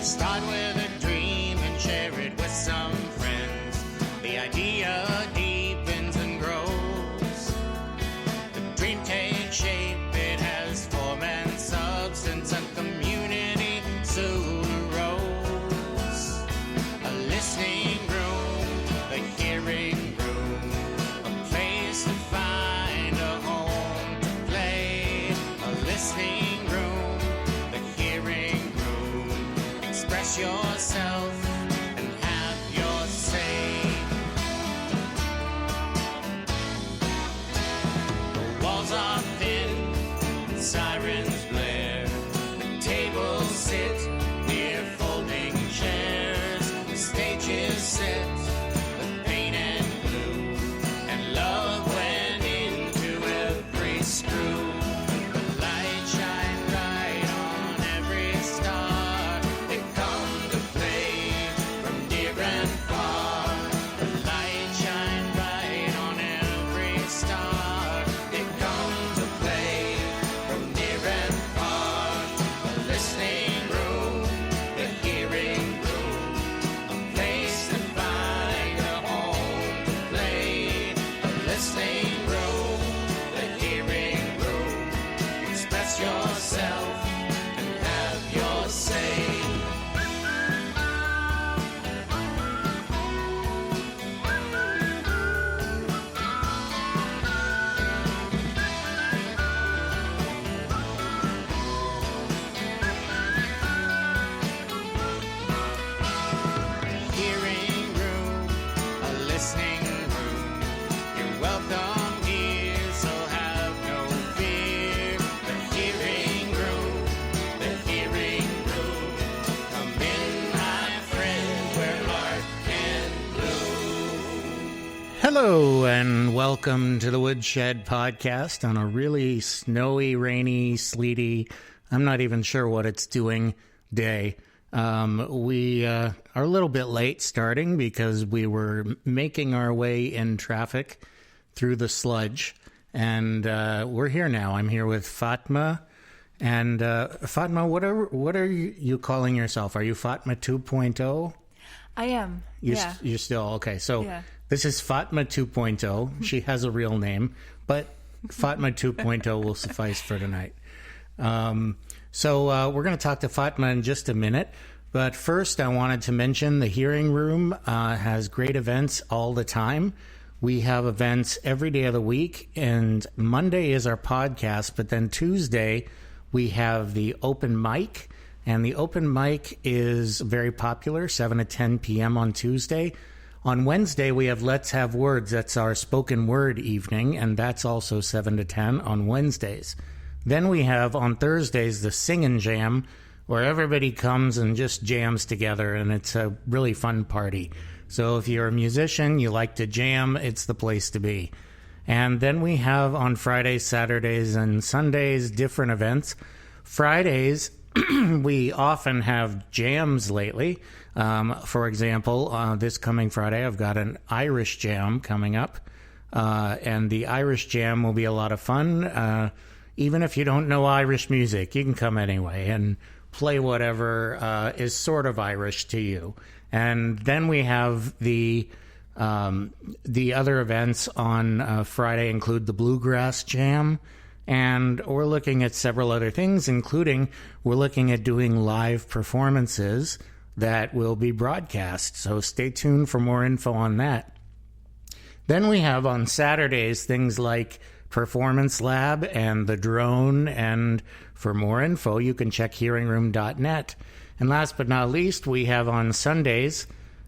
Start with a dream and share it with some friends. The idea deepens and grows. The dream takes shape, it has form and substance. A community soon arose. A listening room, the hearing room, a place to find a home to play. A listening room, the hearing room. Express yourself and have your say. The walls are thin, sirens blare. The tables sit near folding chairs. The stage is set with paint and glue, and love went into every screw. The light shine bright on every star. They come to play from near and far. The light shine bright on every star. They come to play from near and far. The listening room, the hearing room, a place to find a home to play. A listening room, the hearing room. Express yourself and have your say. Hearing room, a listening room. You're welcome here, so have no fear. The hearing room, the hearing room. Come in, my friend, where art can bloom. Hello, and welcome to the Woodshed Podcast on a really snowy, rainy, sleety, I'm not even sure what it's doing day. We are a little bit late starting because we were making our way in traffic through the sludge, and we're here now. I'm here with Fatma, and Fatma, what are you calling yourself? Are you Fatma 2.0? I am. Yeah. You're still okay. So Yeah. this is Fatma 2.0. She has a real name, but Fatma 2.0 will suffice for tonight. So we're going to talk to Fatma in just a minute. But first, I wanted to mention the Hearing Room has great events all the time. We have events every day of the week, and Monday is our podcast, but then Tuesday we have the open mic, and the open mic is very popular, 7 to 10 p.m. on Tuesday. On Wednesday, we have Let's Have Words. That's our spoken word evening, and that's also 7 to 10 on Wednesdays. Then we have on Thursdays the Singin' Jam, where everybody comes and just jams together, and it's a really fun party. So if you're a musician, you like to jam, it's the place to be. And then we have on Fridays, Saturdays, and Sundays different events. Fridays, we often have jams lately. For example, this coming Friday, I've got an Irish jam coming up. And the Irish jam will be a lot of fun. Even if you don't know Irish music, you can come anyway and play whatever is sort of Irish to you. And then we have the other events on Friday include the Bluegrass Jam, and we're looking at several other things, including we're looking at doing live performances that will be broadcast. So stay tuned for more info on that. Then we have on Saturdays things like Performance Lab and the Drone, and for more info you can check hearingroom.net. And last but not least, we have on Sundays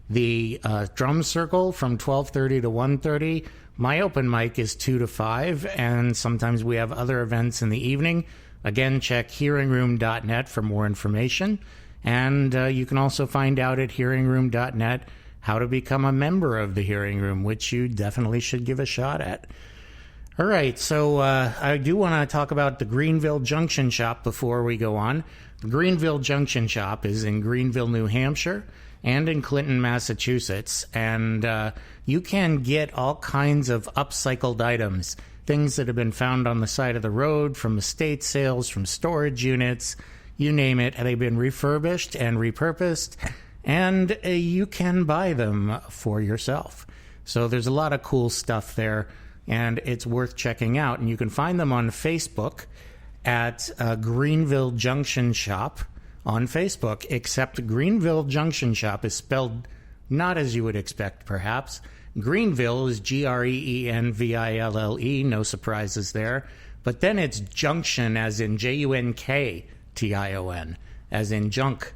the Drum Circle from 12:30 to 1:30. My open mic is 2 to 5, and sometimes we have other events in the evening. Again, check hearingroom.net for more information. And you can also find out at hearingroom.net how to become a member of the Hearing Room, which you definitely should give a shot at. All right, so I do want to talk about the Greenville Junction Shop before we go on. The Greenville Junction Shop is in Greenville, New Hampshire, and in Clinton, Massachusetts. And you can get all kinds of upcycled items, things that have been found on the side of the road, from estate sales, from storage units. you name it. They've been refurbished and repurposed, and you can buy them for yourself. So there's a lot of cool stuff there, and it's worth checking out. And you can find them on Facebook at Greenville Junction Shop on Facebook, except Greenville Junction Shop is spelled not as you would expect, perhaps. Greenville is Greenville, no surprises there. But then it's Junction, as in Junction, as in junk,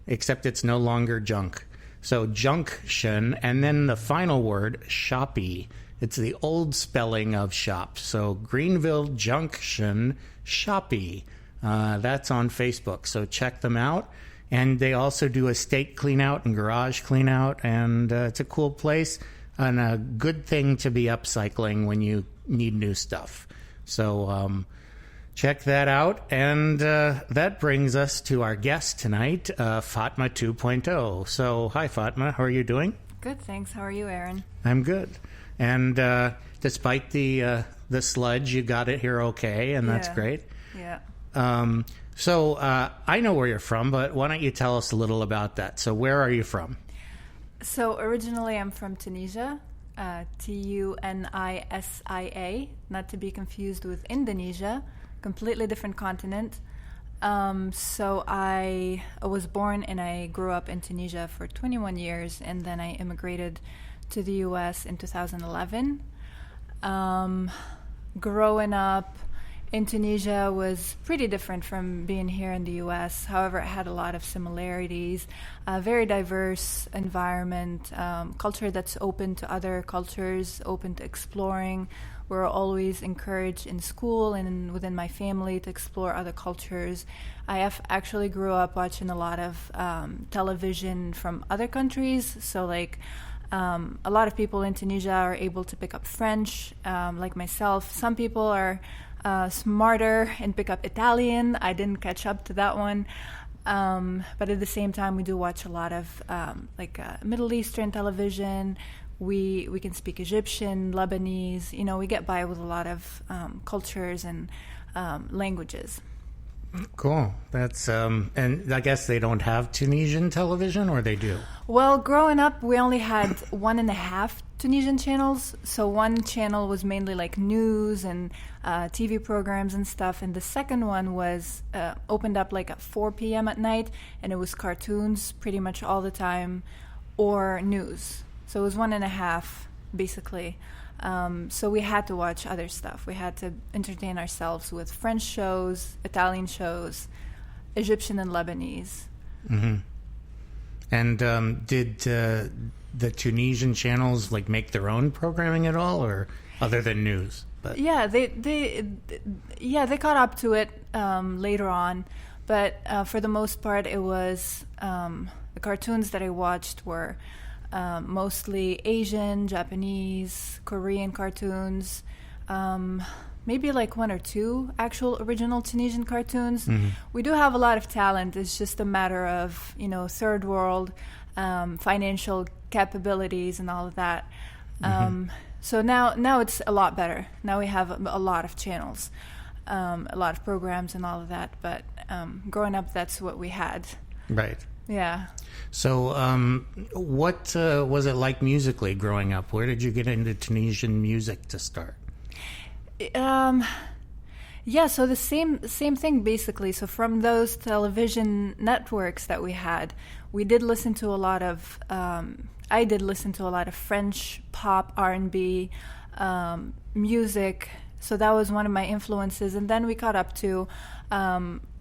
except it's no longer junk. So Junction, and then the final word, shoppy. It's the old spelling of shop. So Greenville Junction Shoppy. That's on Facebook. So check them out. And they also do estate clean out and garage clean out. And it's a cool place and a good thing to be upcycling when you need new stuff. So check that out. And that brings us to our guest tonight, Fatma 2.0. So hi, Fatma. How are you doing? Good, thanks. How are you, Aaron? I'm good. And despite the sludge, you got it here okay, and that's great. Yeah. So I know where you're from, but why don't you tell us a little about that? So where are you from? So originally I'm from Tunisia, Tunisia, not to be confused with Indonesia, completely different continent. So I was born and I grew up in Tunisia for 21 years, and then I immigrated to the U.S. in 2011. Growing up in Tunisia was pretty different from being here in the U.S. However, it had a lot of similarities, a very diverse environment, culture that's open to other cultures, open to exploring. We're always encouraged in school and within my family to explore other cultures. I actually grew up watching a lot of television from other countries, so like a lot of people in Tunisia are able to pick up French, like myself. Some people are smarter and pick up Italian. I didn't catch up to that one. But at the same time, we do watch a lot of Middle Eastern television. We can speak Egyptian, Lebanese. You know, we get by with a lot of cultures and languages. Cool. That's and I guess they don't have Tunisian television, or they do? Well, growing up, we only had 1.5 Tunisian channels. So one channel was mainly like news and TV programs and stuff, and the second one was opened up like at 4 p.m. at night, and it was cartoons pretty much all the time, or news. So it was 1.5 basically. So we had to watch other stuff. We had to entertain ourselves with French shows, Italian shows, Egyptian and Lebanese. Mm-hmm. And did the Tunisian channels like make their own programming at all, or other than news? But yeah, they caught up to it later on, but for the most part, it was the cartoons that I watched were mostly Asian, Japanese, Korean cartoons, maybe like 1 or 2 actual original Tunisian cartoons. Mm-hmm. We do have a lot of talent. It's just a matter of, third world financial capabilities and all of that. Mm-hmm. So now it's a lot better. Now we have a lot of channels, a lot of programs and all of that. But growing up, that's what we had. Right. Yeah. So what was it like musically growing up? Where did you get into Tunisian music to start? So the same thing basically. So from those television networks that we had, we did listen to a lot of I did listen to a lot of French pop, R&B music. So that was one of my influences. And then we caught up to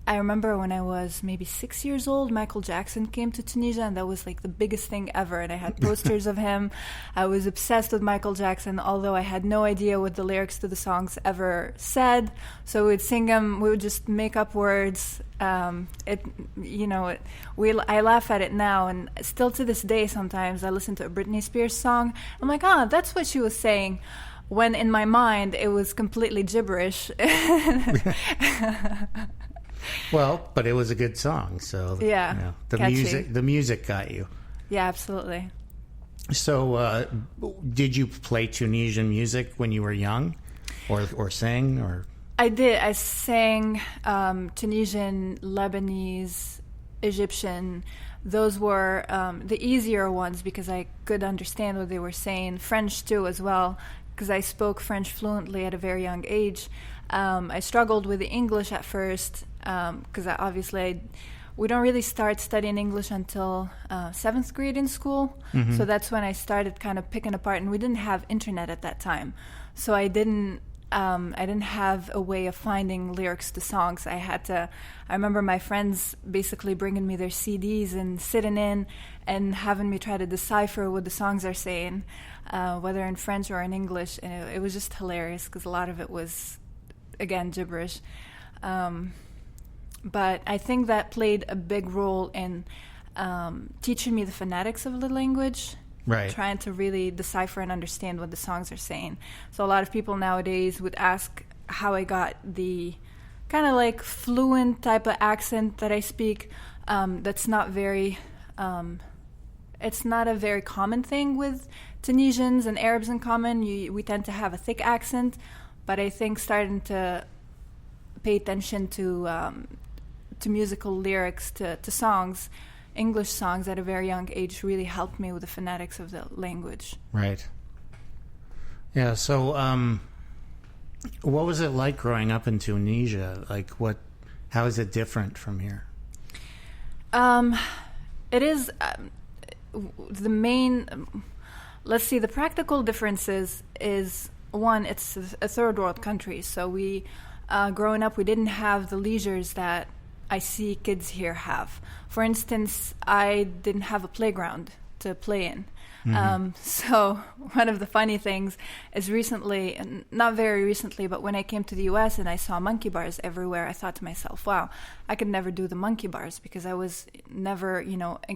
I remember when I was maybe 6 years old, Michael Jackson came to Tunisia, and that was like the biggest thing ever. And I had posters of him. I was obsessed with Michael Jackson, although I had no idea what the lyrics to the songs ever said. So we would sing them. We would just make up words. I laugh at it now, and still to this day, sometimes I listen to a Britney Spears song. I'm like, that's what she was saying. When in my mind, it was completely gibberish. Well, but it was a good song, so yeah, the music got you. Yeah, absolutely. So, did you play Tunisian music when you were young, or sing, or? I did. I sang Tunisian, Lebanese, Egyptian. Those were the easier ones because I could understand what they were saying. French too as well, because I spoke French fluently at a very young age. I struggled with the English at first because we don't really start studying English until 7th grade in school. Mm-hmm. So that's when I started kind of picking apart, and we didn't have internet at that time. So I didn't have a way of finding lyrics to songs. I remember my friends basically bringing me their CDs and sitting in and having me try to decipher what the songs are saying, whether in French or in English. And it was just hilarious because a lot of it was, again, gibberish. But I think that played a big role in teaching me the phonetics of the language. Right. Trying to really decipher and understand what the songs are saying. So a lot of people nowadays would ask how I got the kind of like fluent type of accent that I speak. That's not very, it's not a very common thing with Tunisians and Arabs in common. We tend to have a thick accent, but I think starting to pay attention to musical lyrics, to songs, English songs at a very young age really helped me with the phonetics of the language. Right. Yeah, so what was it like growing up in Tunisia? Like, how is it different from here? It is the main, let's see, the practical differences is, one, it's a third world country. So we, growing up, we didn't have the leisures that I see kids here have. For instance, I didn't have a playground to play in. Mm-hmm. So one of the funny things is recently, not very recently, but when I came to the US and I saw monkey bars everywhere, I thought to myself, wow, I could never do the monkey bars because I was never,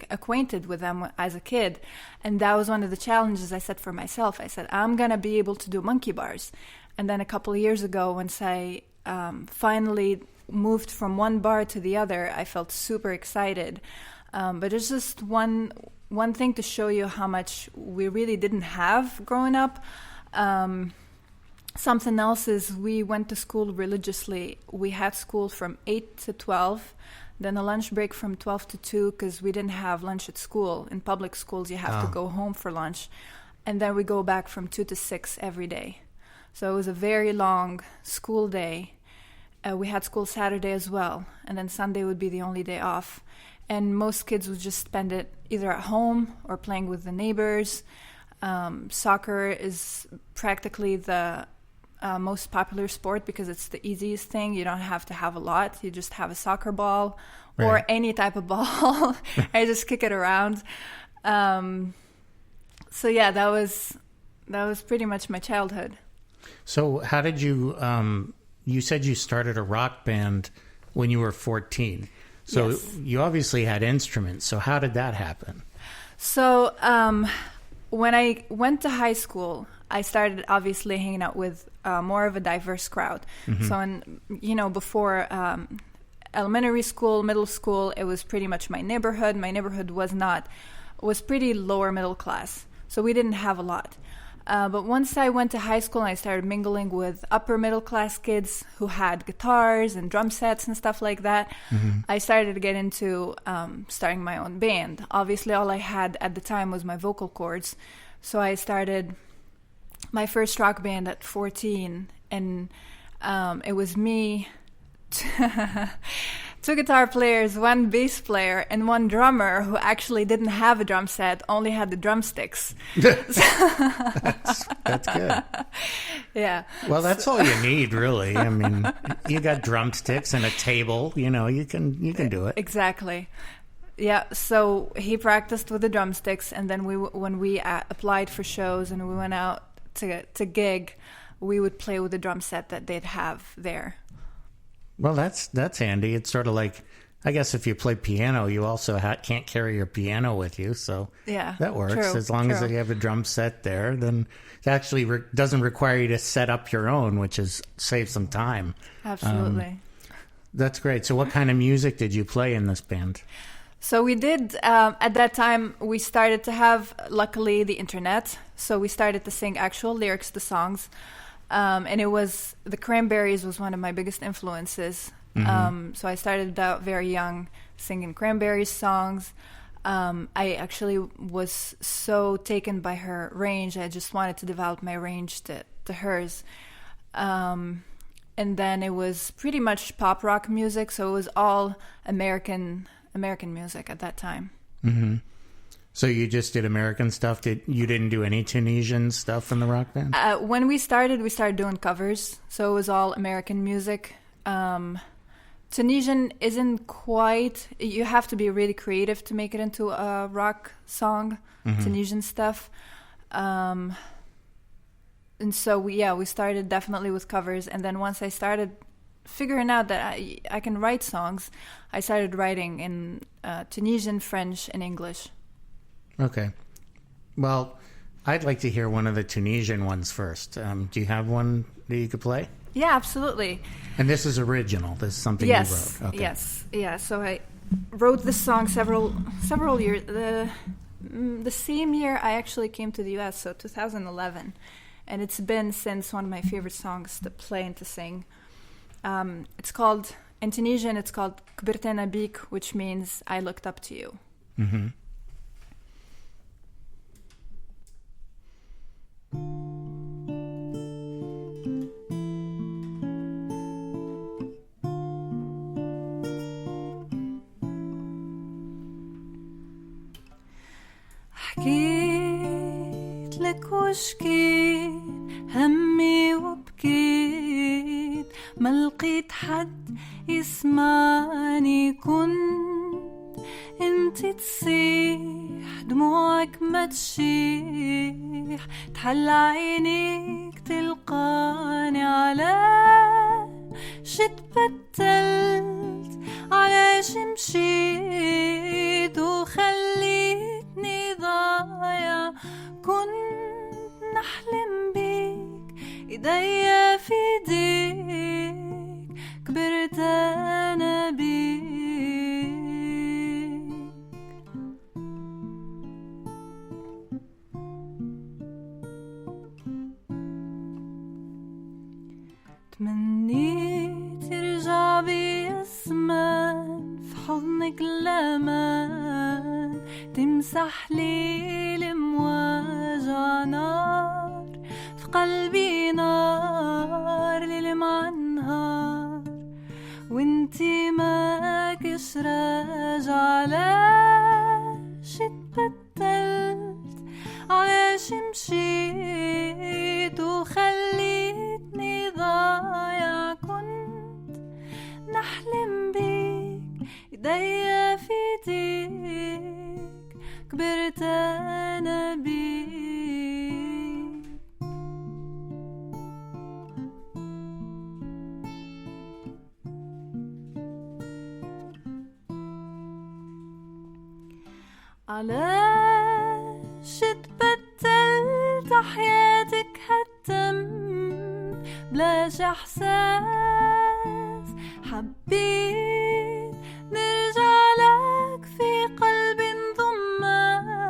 acquainted with them as a kid. And that was one of the challenges I set for myself. I said, I'm going to be able to do monkey bars. And then a couple of years ago, once I finally moved from one bar to the other, I felt super excited. But it's just one thing to show you how much we really didn't have growing up. Something else is we went to school religiously. We had school from 8 to 12, then a lunch break from 12 to 2 because we didn't have lunch at school. In public schools, you have to go home for lunch. And then we go back from 2 to 6 every day. So it was a very long school day. We had school Saturday as well, and then Sunday would be the only day off. And most kids would just spend it either at home or playing with the neighbors. Soccer is practically the most popular sport because it's the easiest thing. You don't have to have a lot. You just have a soccer ball or any type of ball. I just kick it around. So yeah, that was pretty much my childhood. So how did you... You said you started a rock band when you were 14. So yes. You obviously had instruments. So how did that happen? So when I went to high school, I started obviously hanging out with more of a diverse crowd. Mm-hmm. So before elementary school, middle school, it was pretty much my neighborhood. My neighborhood was pretty lower middle class. So we didn't have a lot. But once I went to high school and I started mingling with upper middle class kids who had guitars and drum sets and stuff like that, mm-hmm. I started to get into starting my own band. Obviously, all I had at the time was my vocal cords. So I started my first rock band at 14, and it was me, two guitar players, one bass player, and one drummer who actually didn't have a drum set, only had the drumsticks. That's good. Yeah. Well, that's all you need, really. I mean, you got drumsticks and a table. You can do it. Exactly. Yeah. So he practiced with the drumsticks, and then when we applied for shows and we went out to gig, we would play with the drum set that they'd have there. Well, that's handy. It's sort of like, I guess if you play piano, you also can't carry your piano with you. So yeah, that works. True, as long as you have a drum set there, then it actually doesn't require you to set up your own, which saves some time. Absolutely. That's great. So what kind of music did you play in this band? So we did, at that time, we started to have, luckily, the internet. So we started to sing actual lyrics to songs. And it was the Cranberries was one of my biggest influences. So I started out very young singing Cranberries songs. I actually was so taken by her range. I just wanted to develop my range to hers. And then it was pretty much pop rock music, so it was all American music at that time. Mm-hmm. So you just did American stuff? You didn't do any Tunisian stuff in the rock band? When we started doing covers, so it was all American music. Tunisian isn't quite... You have to be really creative to make it into a rock song, Tunisian stuff. And so, we started definitely with covers. And then once I started figuring out that I can write songs, I started writing in Tunisian, French, and English. Okay. Well, I'd like to hear one of the Tunisian ones first. Do you have one that you could play? Yeah, absolutely. And this is original. This is something you wrote. Okay. Yes. Yeah. So I wrote this song several years. The same year I actually came to the U.S., so 2011, and it's been since one of my favorite songs to play and to sing. It's called, in Tunisian, it's called Bertina Bek, which means I looked up to you. Mm-hmm. حكيت لك وشكيت همي وبكيت ما لقيت حد يسمعني كنت انت تصيح دموعك ما تشيح تحل عينيك تلقاني على شد بدلت على مشيت وخليتني ضايع كنت نحلم بيك ايديا في ايديك كبرت انا بيك تمنيت يرجع بي الزمان في حضنك الأمان تمسح لي المواجع نار في قلبي نار ليل مع النهار وانتي ماكش راجع علاش اتبدلت علاش مشيت وخليتني ضايع كنت نحلم بيك ايديا في ايديك كبرت انا بيك علاش اتبدلت حياتك هالدم بلاش احساس حبيت نرجع لك في قلبي انضمك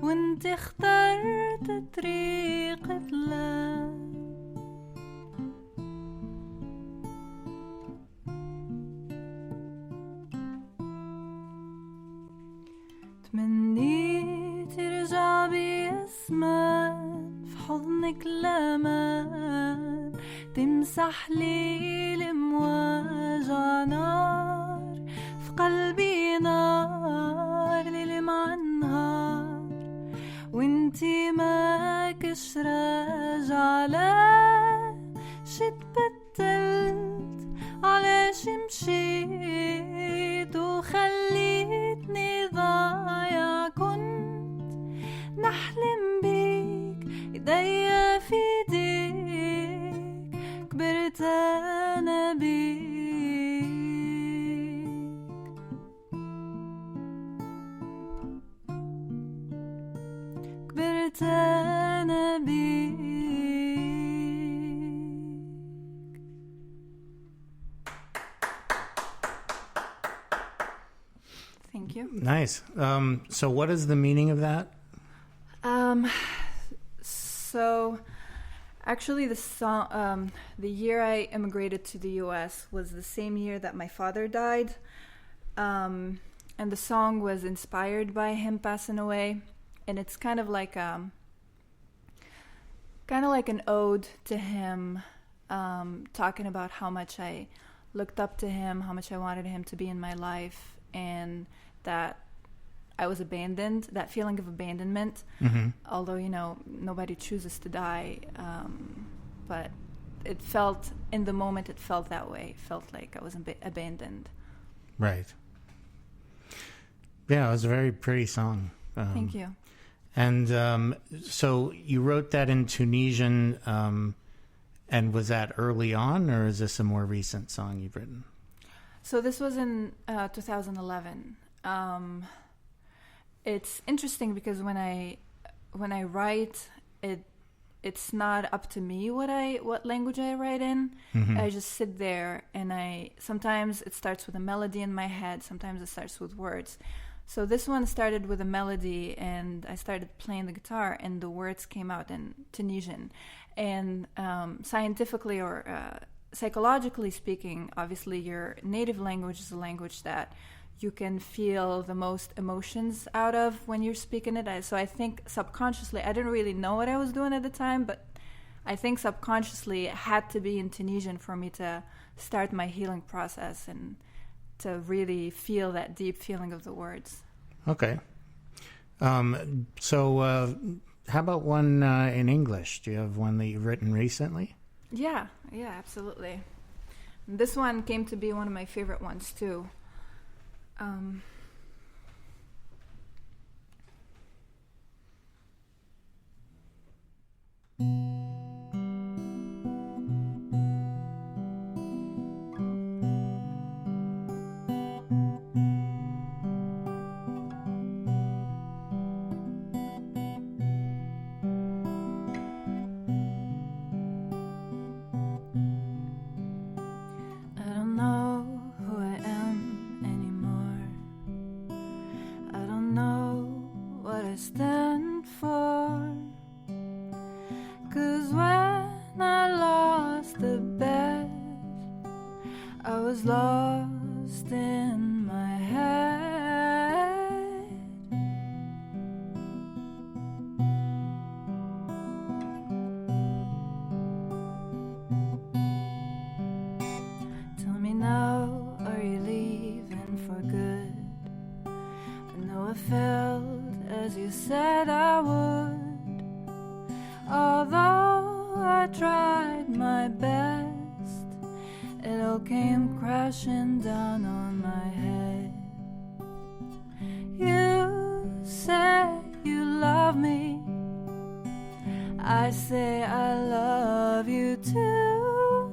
وانت اخترت طريق لك تمنيت يرجع بي الزمان في حضنك الأمان تمسح لي المواجع نار في قلبي نار ليل مع النهار وانتي ماكش راجع علاش اتبدلت علاش مشيت وخليتني ضايع كنت نحلم بيك ايديا في ايديك كبرت انا بيك كبرت انا بيك Thank you. Nice. So what is the meaning of that? So Actually, the year I immigrated to the U.S. was the same year that my father died, and the song was inspired by him passing away, and it's kind of like an ode to him, talking about how much I looked up to him, how much I wanted him to be in my life, and that I was abandoned, that feeling of abandonment, although, nobody chooses to die, but it felt, in the moment, it felt that way. It felt like I was abandoned. Right. Yeah, it was a very pretty song. Thank you. And so you wrote that in Tunisian, and was that early on, or is this a more recent song you've written? So this was in 2011. It's interesting because when I write, it's not up to me what language I write in. I just sit there, and sometimes it starts with a melody in my head, sometimes it starts with words. So this one started with a melody, and I started playing the guitar, and the words came out in Tunisian. And scientifically or psychologically speaking, obviously your native language is a language that you can feel the most emotions out of when you're speaking it. So I think subconsciously, I didn't really know what I was doing at the time, but I think subconsciously it had to be in Tunisian for me to start my healing process and to really feel that deep feeling of the words. Okay. So how about one in English? Do you have one that you've written recently? Yeah, absolutely. This one came to be one of my favorite ones too. Stand for, 'cause when I lost the bet, I was lost in my head. Tell me now, are you leaving for good? I know I felt as you said I would, although I tried my best, it all came crashing down on my head. You say you love me, I say I love you too,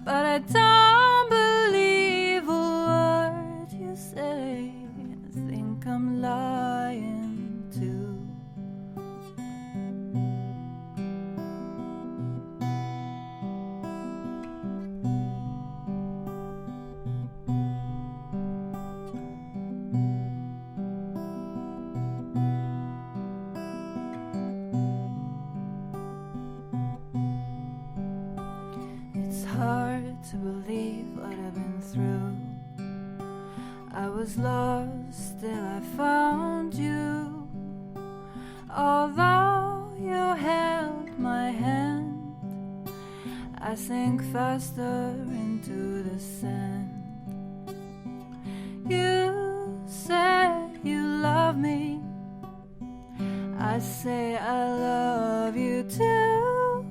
but I don't believe a word you say. I think I'm lying. To believe what I've been through. I was lost, still I found you. Although you held my hand, I sank faster into the sand. You say you love me, I say I love you too,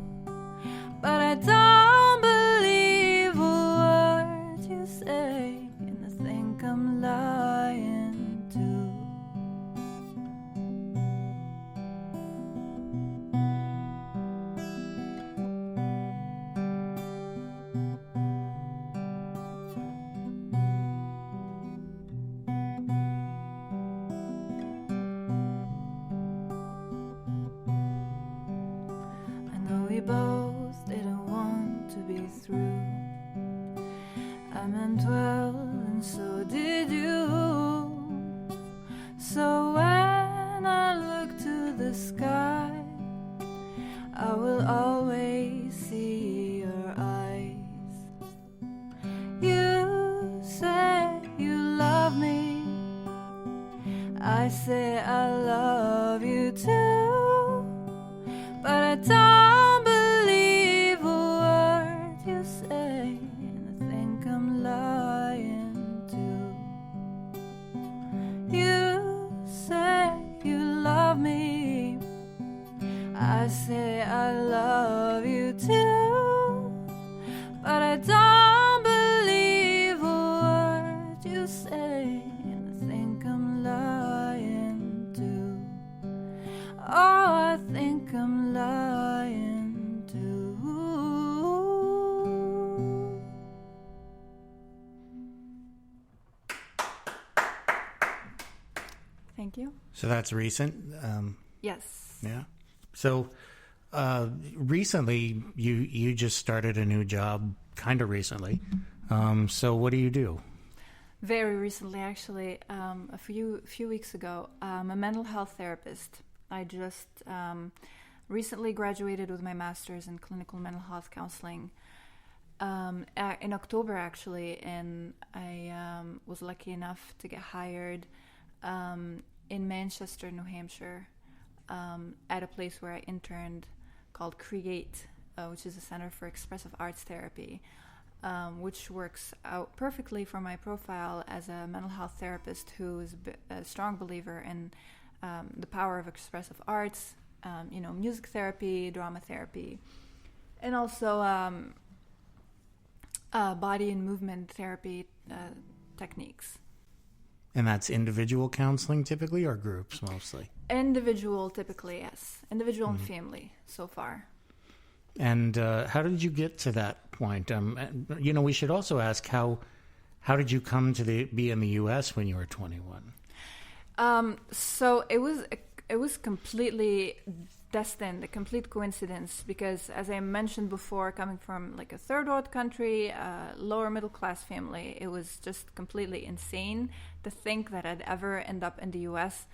but I don't believe a word you say, and I think I'm lying too. I know we both didn't want to be through. I meant well, and so did you. So when I look to the sky, I will always love me. I say I love you too, but I don't believe a word you say, and I think I'm lying too. You say you love me, I say I love you too, but I don't believe a word you say, and I think I'm lying too. Oh, I think I'm lying too. Thank you. So that's recent? Yes. Yeah. So recently, you just started a new job, kind of recently. So what do? Very recently, actually, a few weeks ago, I'm a mental health therapist. I just recently graduated with my master's in clinical mental health counseling in October, actually, and I was lucky enough to get hired in Manchester, New Hampshire, at a place where I interned called Create, which is a Center for Expressive Arts Therapy, which works out perfectly for my profile as a mental health therapist who is a strong believer in the power of expressive arts, music therapy, drama therapy, and also body and movement therapy techniques. And that's individual counseling typically, or groups mostly? Individual, typically, yes. Individual and family so far. And how did you get to that point? We should also ask how did you come to be in the U.S. when you were 21? So it was completely destined, a complete coincidence, because as I mentioned before, coming from like a third world country, lower middle class family, it was just completely insane to think that I'd ever end up in the U.S.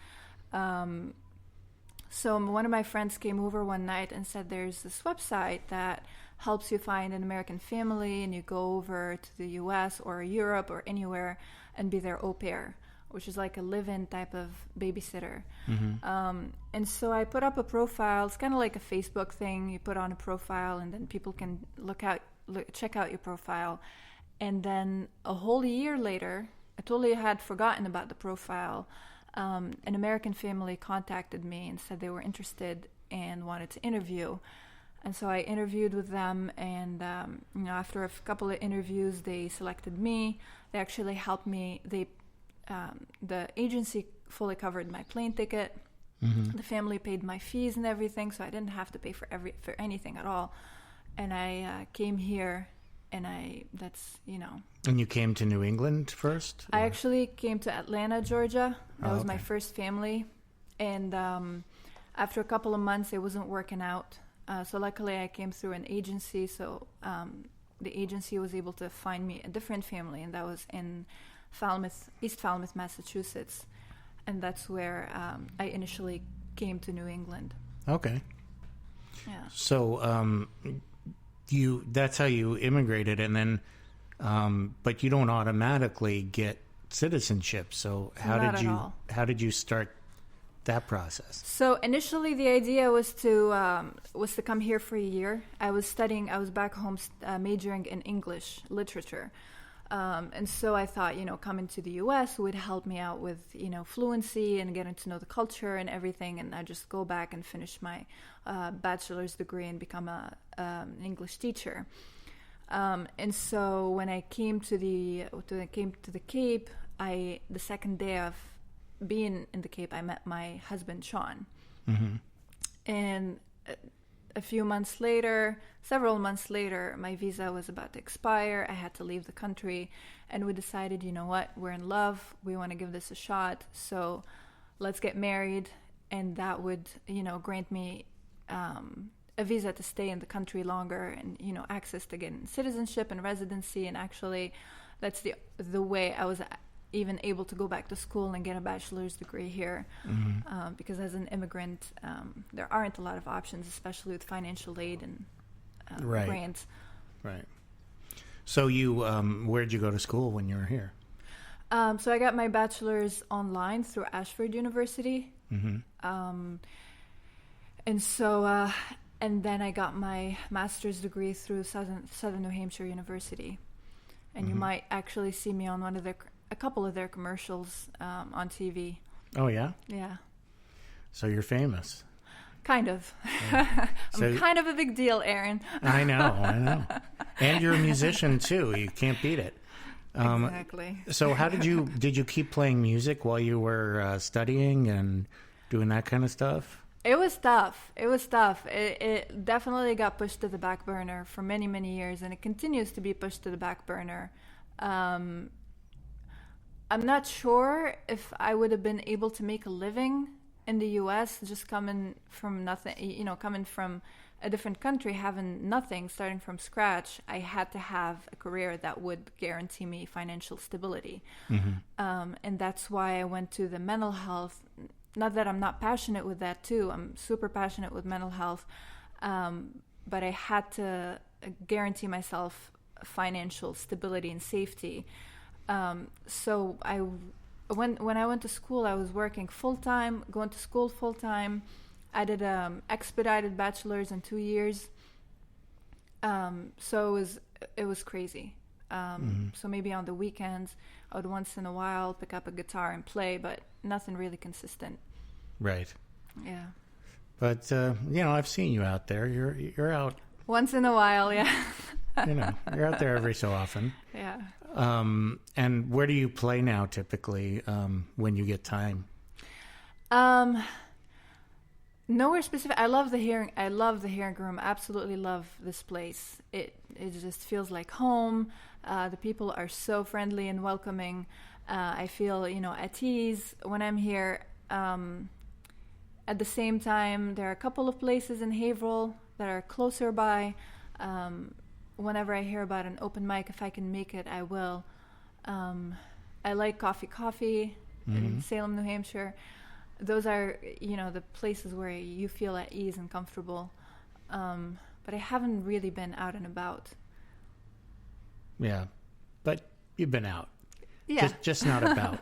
So one of my friends came over one night and said there's this website that helps you find an American family, and you go over to the U.S. or Europe or anywhere and be their au pair, which is like a live-in type of babysitter. Mm-hmm. And so I put up a profile. It's kind of like a Facebook thing. You put on a profile, and then people can check out your profile. And then a whole year later, I totally had forgotten about the profile. An American family contacted me and said they were interested and wanted to interview. And so I interviewed with them, and after a couple of interviews, they selected me. They actually helped me. The agency fully covered my plane ticket. Mm-hmm. The family paid my fees and everything, so I didn't have to pay for anything at all. And I came here, and And you came to New England first? Or? I actually came to Atlanta, Georgia. That was my first family. And after a couple of months, it wasn't working out. So luckily, I came through an agency. So the agency was able to find me a different family, and that was in East Falmouth, Massachusetts. And that's where I initially came to New England. Okay. Yeah. So that's how you immigrated, and then but you don't automatically get citizenship. So how did you start that process? So initially the idea was to come here for a year. I was back home majoring in English literature. And so I thought, coming to the U.S. would help me out with, fluency and getting to know the culture and everything. And I'd just go back and finish my bachelor's degree and become an English teacher. And so when I came to the Cape, the second day of being in the Cape, I met my husband, Sean. Mm-hmm. And several months later, my visa was about to expire. I had to leave the country, and we decided, you know what, we're in love. We want to give this a shot. So let's get married, and that would, grant me a visa to stay in the country longer, and access to getting citizenship and residency. And actually, that's the way I was even able to go back to school and get a bachelor's degree here. Mm-hmm. Because as an immigrant, there aren't a lot of options, especially with financial aid and grants. Right. So you, where'd you go to school when you were here? So I got my bachelor's online through Ashford University. And so, and then I got my master's degree through Southern New Hampshire University. And you might actually see me on a couple of their commercials on TV. Oh, yeah? Yeah. So you're famous. Kind of. Yeah. I'm kind of a big deal, Aaron. I know. And you're a musician, too. You can't beat it. Exactly. So how did you keep playing music while you were studying and doing that kind of stuff? It was tough. It definitely got pushed to the back burner for many, many years, and it continues to be pushed to the back burner. I'm not sure if I would have been able to make a living in the U.S. just coming from nothing, coming from a different country, having nothing, starting from scratch. I had to have a career that would guarantee me financial stability. And that's why I went to the mental health. Not that I'm not passionate with that too. I'm super passionate with mental health. But I had to guarantee myself financial stability and safety. So when I went to school, I was working full-time, going to school full-time. I did expedited bachelor's in 2 years. So it was crazy. So maybe on the weekends, I would once in a while pick up a guitar and play, but nothing really consistent. Right. Yeah. But I've seen you out there. You're out once in a while, yeah. You're out there every so often. Yeah. And where do you play now typically when you get time? Nowhere specific. I love the hearing room. Absolutely love this place. It just feels like home. The people are so friendly and welcoming. I feel at ease when I'm here. At the same time, there are a couple of places in Haverhill that are closer by. Whenever I hear about an open mic, if I can make it, I will. I like Coffee in Salem, New Hampshire. Those are, the places where you feel at ease and comfortable. But I haven't really been out and about. Yeah, but you've been out. Yeah. Just not about.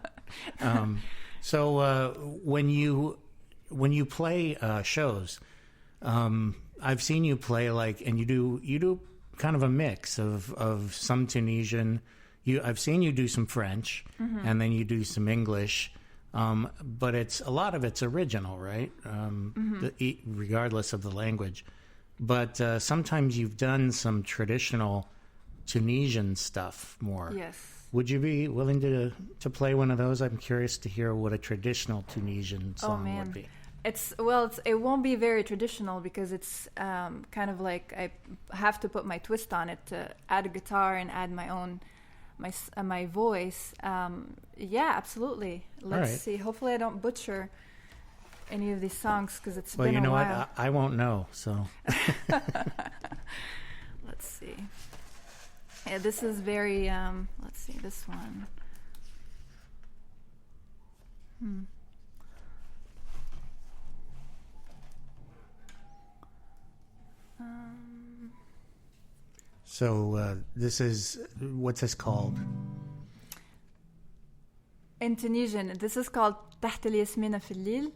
So when you play shows, I've seen you play and you do kind of a mix of some Tunisian. I've seen you do some French, and then you do some English. But a lot of it's original, right? Regardless of the language. But sometimes you've done some traditional Tunisian stuff more. Yes. Would you be willing to play one of those? I'm curious to hear what a traditional Tunisian song would be. It won't be very traditional because it's kind of like I have to put my twist on it to add a guitar and add my own my voice. Yeah, absolutely. Let's see. Hopefully I don't butcher any of these songs because it's been a while. Well, you know what? I won't know, so. Let's see. Yeah, this is very, let's see, this one. So this is, what's this called? In Tunisian, this is called تحت الياسمين في الليل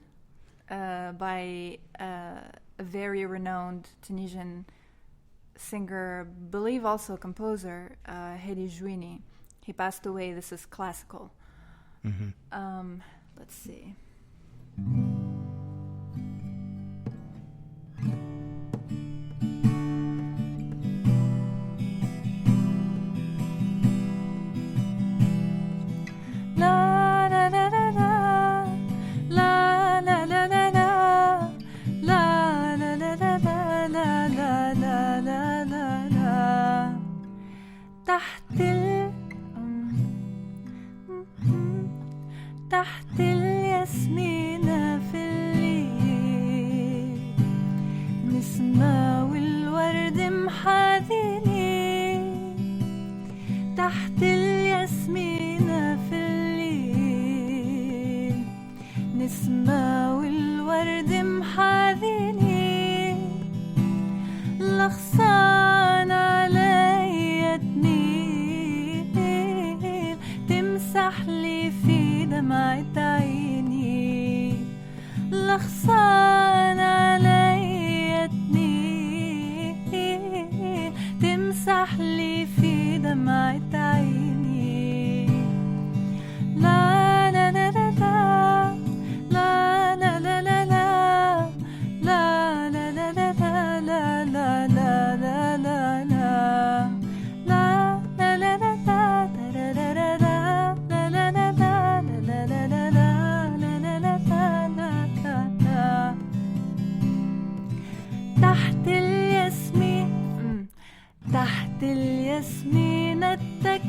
by a very renowned Tunisian singer, believe also composer, Hedi Jouini. He passed away. This is classical. Let's see. تحت الياسمين في الليل نسمة والورد محاذيني تحت الياسمين في الليل نسمة والورد محاذيني لغصان علي تميل تمسح تمسح لي في دمعة عيني لخصان علي اتنين تمسح لي في دمعة عيني لا لا لا لا لا لا لا لا لا لا لا لا لا لا لا لا لا تحت الياسمين اتكيت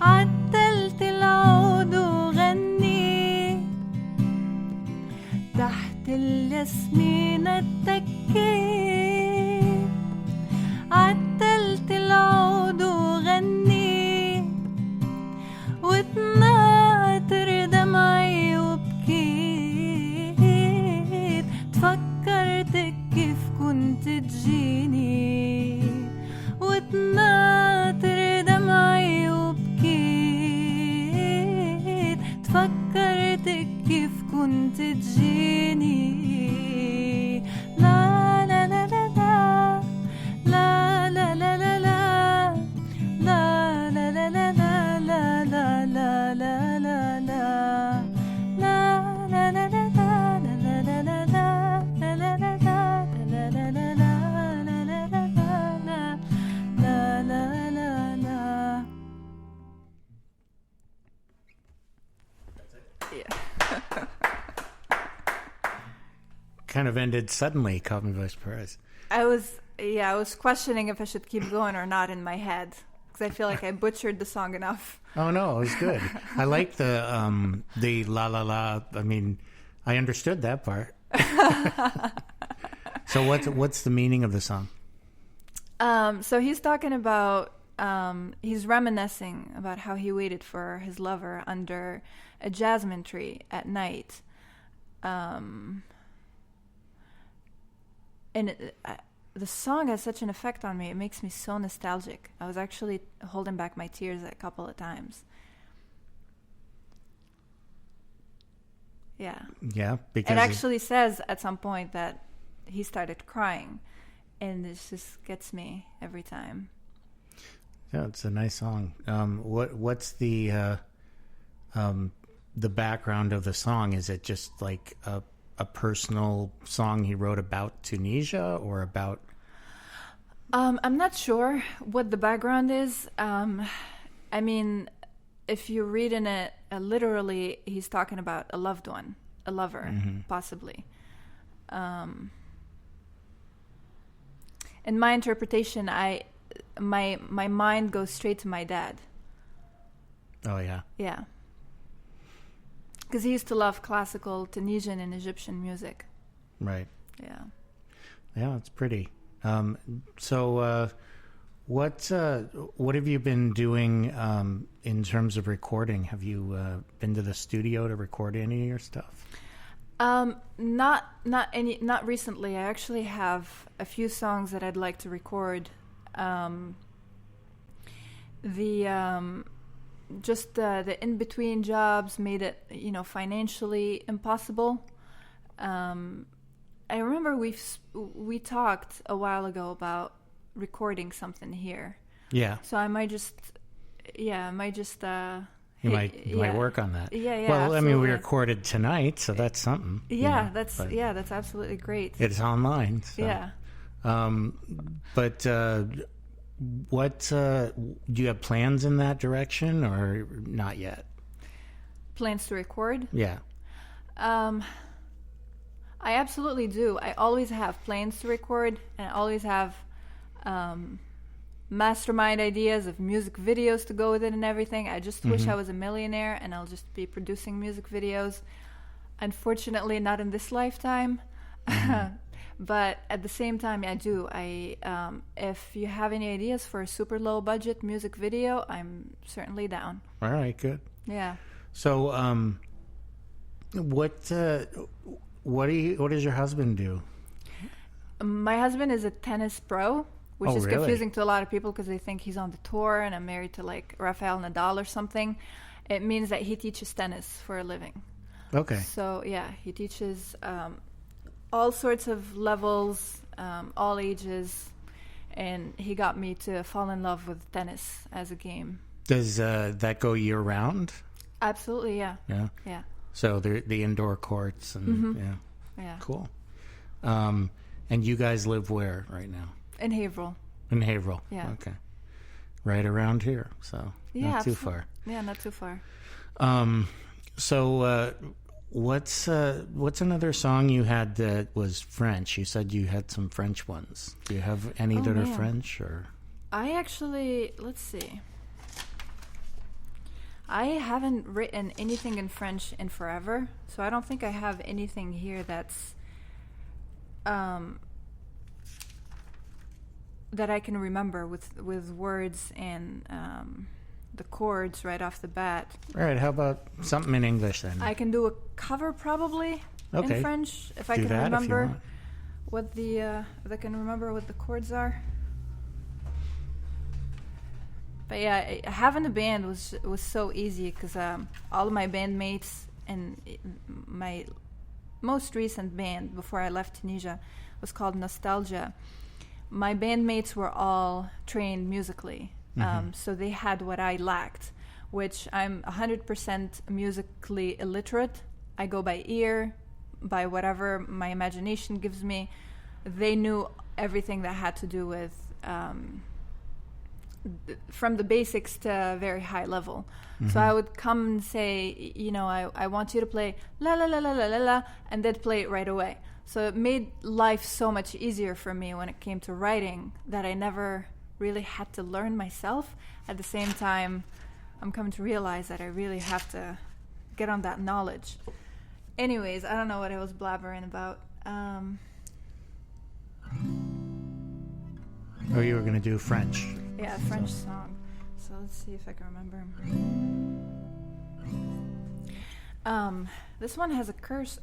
عدلت العود وغني تحت الياسمين اتكيت عدلت العود وغني واتناطر دمعي وبكيت تفكرتك كيف كنت تجيني وتناطر دمعي وبكيت تفكرتك كيف كنت تجيني لا لا لا لا لا لا لا لا لا لا لا لا لا لا لا لا لا Kind of ended suddenly, caught me by surprise. I was questioning if I should keep going or not in my head because I feel like I butchered the song enough. Oh no, it was good. I like the la la la. I mean, I understood that part. So what's the meaning of the song? So he's talking about he's reminiscing about how he waited for his lover under a jasmine tree at night. And the song has such an effect on me. It makes me so nostalgic. I was actually holding back my tears a couple of times. Yeah. Yeah, because it actually says at some point that he started crying, and this just gets me every time. Yeah, it's a nice song. What's the background of the song? Is it just like a personal song he wrote about Tunisia or about? I'm not sure what the background is. I mean, if you read in it literally, he's talking about a loved one, a lover, possibly. In my interpretation, my mind goes straight to my dad. Oh yeah. Yeah. Because he used to love classical Tunisian and Egyptian music. Right. Yeah. Yeah, it's pretty. So what have you been doing in terms of recording? Have you been to the studio to record any of your stuff? Not recently. I actually have a few songs that I'd like to record. Just the in-between jobs made it, financially impossible. I remember we talked a while ago about recording something here. Yeah. So I might just. You might work on that. Yeah. Well, absolutely. I mean, we recorded tonight, so that's something. Yeah, that's absolutely great. It's online. So. Yeah. But what do you have plans in that direction, or not yet? Plans to record? Yeah. I absolutely do. I always have plans to record, and I always have mastermind ideas of music videos to go with it and everything. I just wish I was a millionaire and I'll just be producing music videos. Unfortunately, not in this lifetime. But at the same time, I do. If you have any ideas for a super low budget music video, I'm certainly down. All right, good. Yeah. So, what does your husband do? My husband is a tennis pro, which is really? confusing to a lot of people because they think he's on the tour and I'm married to like Rafael Nadal or something. It means that he teaches tennis for a living. Okay. So yeah, he teaches all sorts of levels, all ages, and he got me to fall in love with tennis as a game. Does that go year round? Absolutely, yeah. Yeah. Yeah. So the indoor courts and Yeah. Cool. And you guys live where right now? In Haverhill. In Haverhill. Yeah. Okay. Right around here, so Yeah, not too far. Yeah, not too far. So what's another song you had that was French? You said you had some French ones. Do you have any that are French or? I actually, let's see. I haven't written anything in French in forever, so I don't think I have anything here that's that I can remember with words and the chords right off the bat. All right, how about something in English then? I can do a cover probably in French if I can remember what the if I can remember what the chords are. But yeah, having a band was so easy because all of my bandmates and my most recent band before I left Tunisia was called Nostalgia. My bandmates were all trained musically, so they had what I lacked, which I'm 100% musically illiterate. I go by ear, by whatever my imagination gives me. They knew everything that had to do with from the basics to a very high level. So I would come and say, I want you to play la la la la la la la, and they'd play it right away. So it made life so much easier for me when it came to writing that I never really had to learn myself. At the same time, I'm coming to realize that I really have to get on that knowledge. Anyways, I don't know what I was blabbering about. Oh, you were going to do French. Yeah, a French song. So let's see if I can remember. This one has a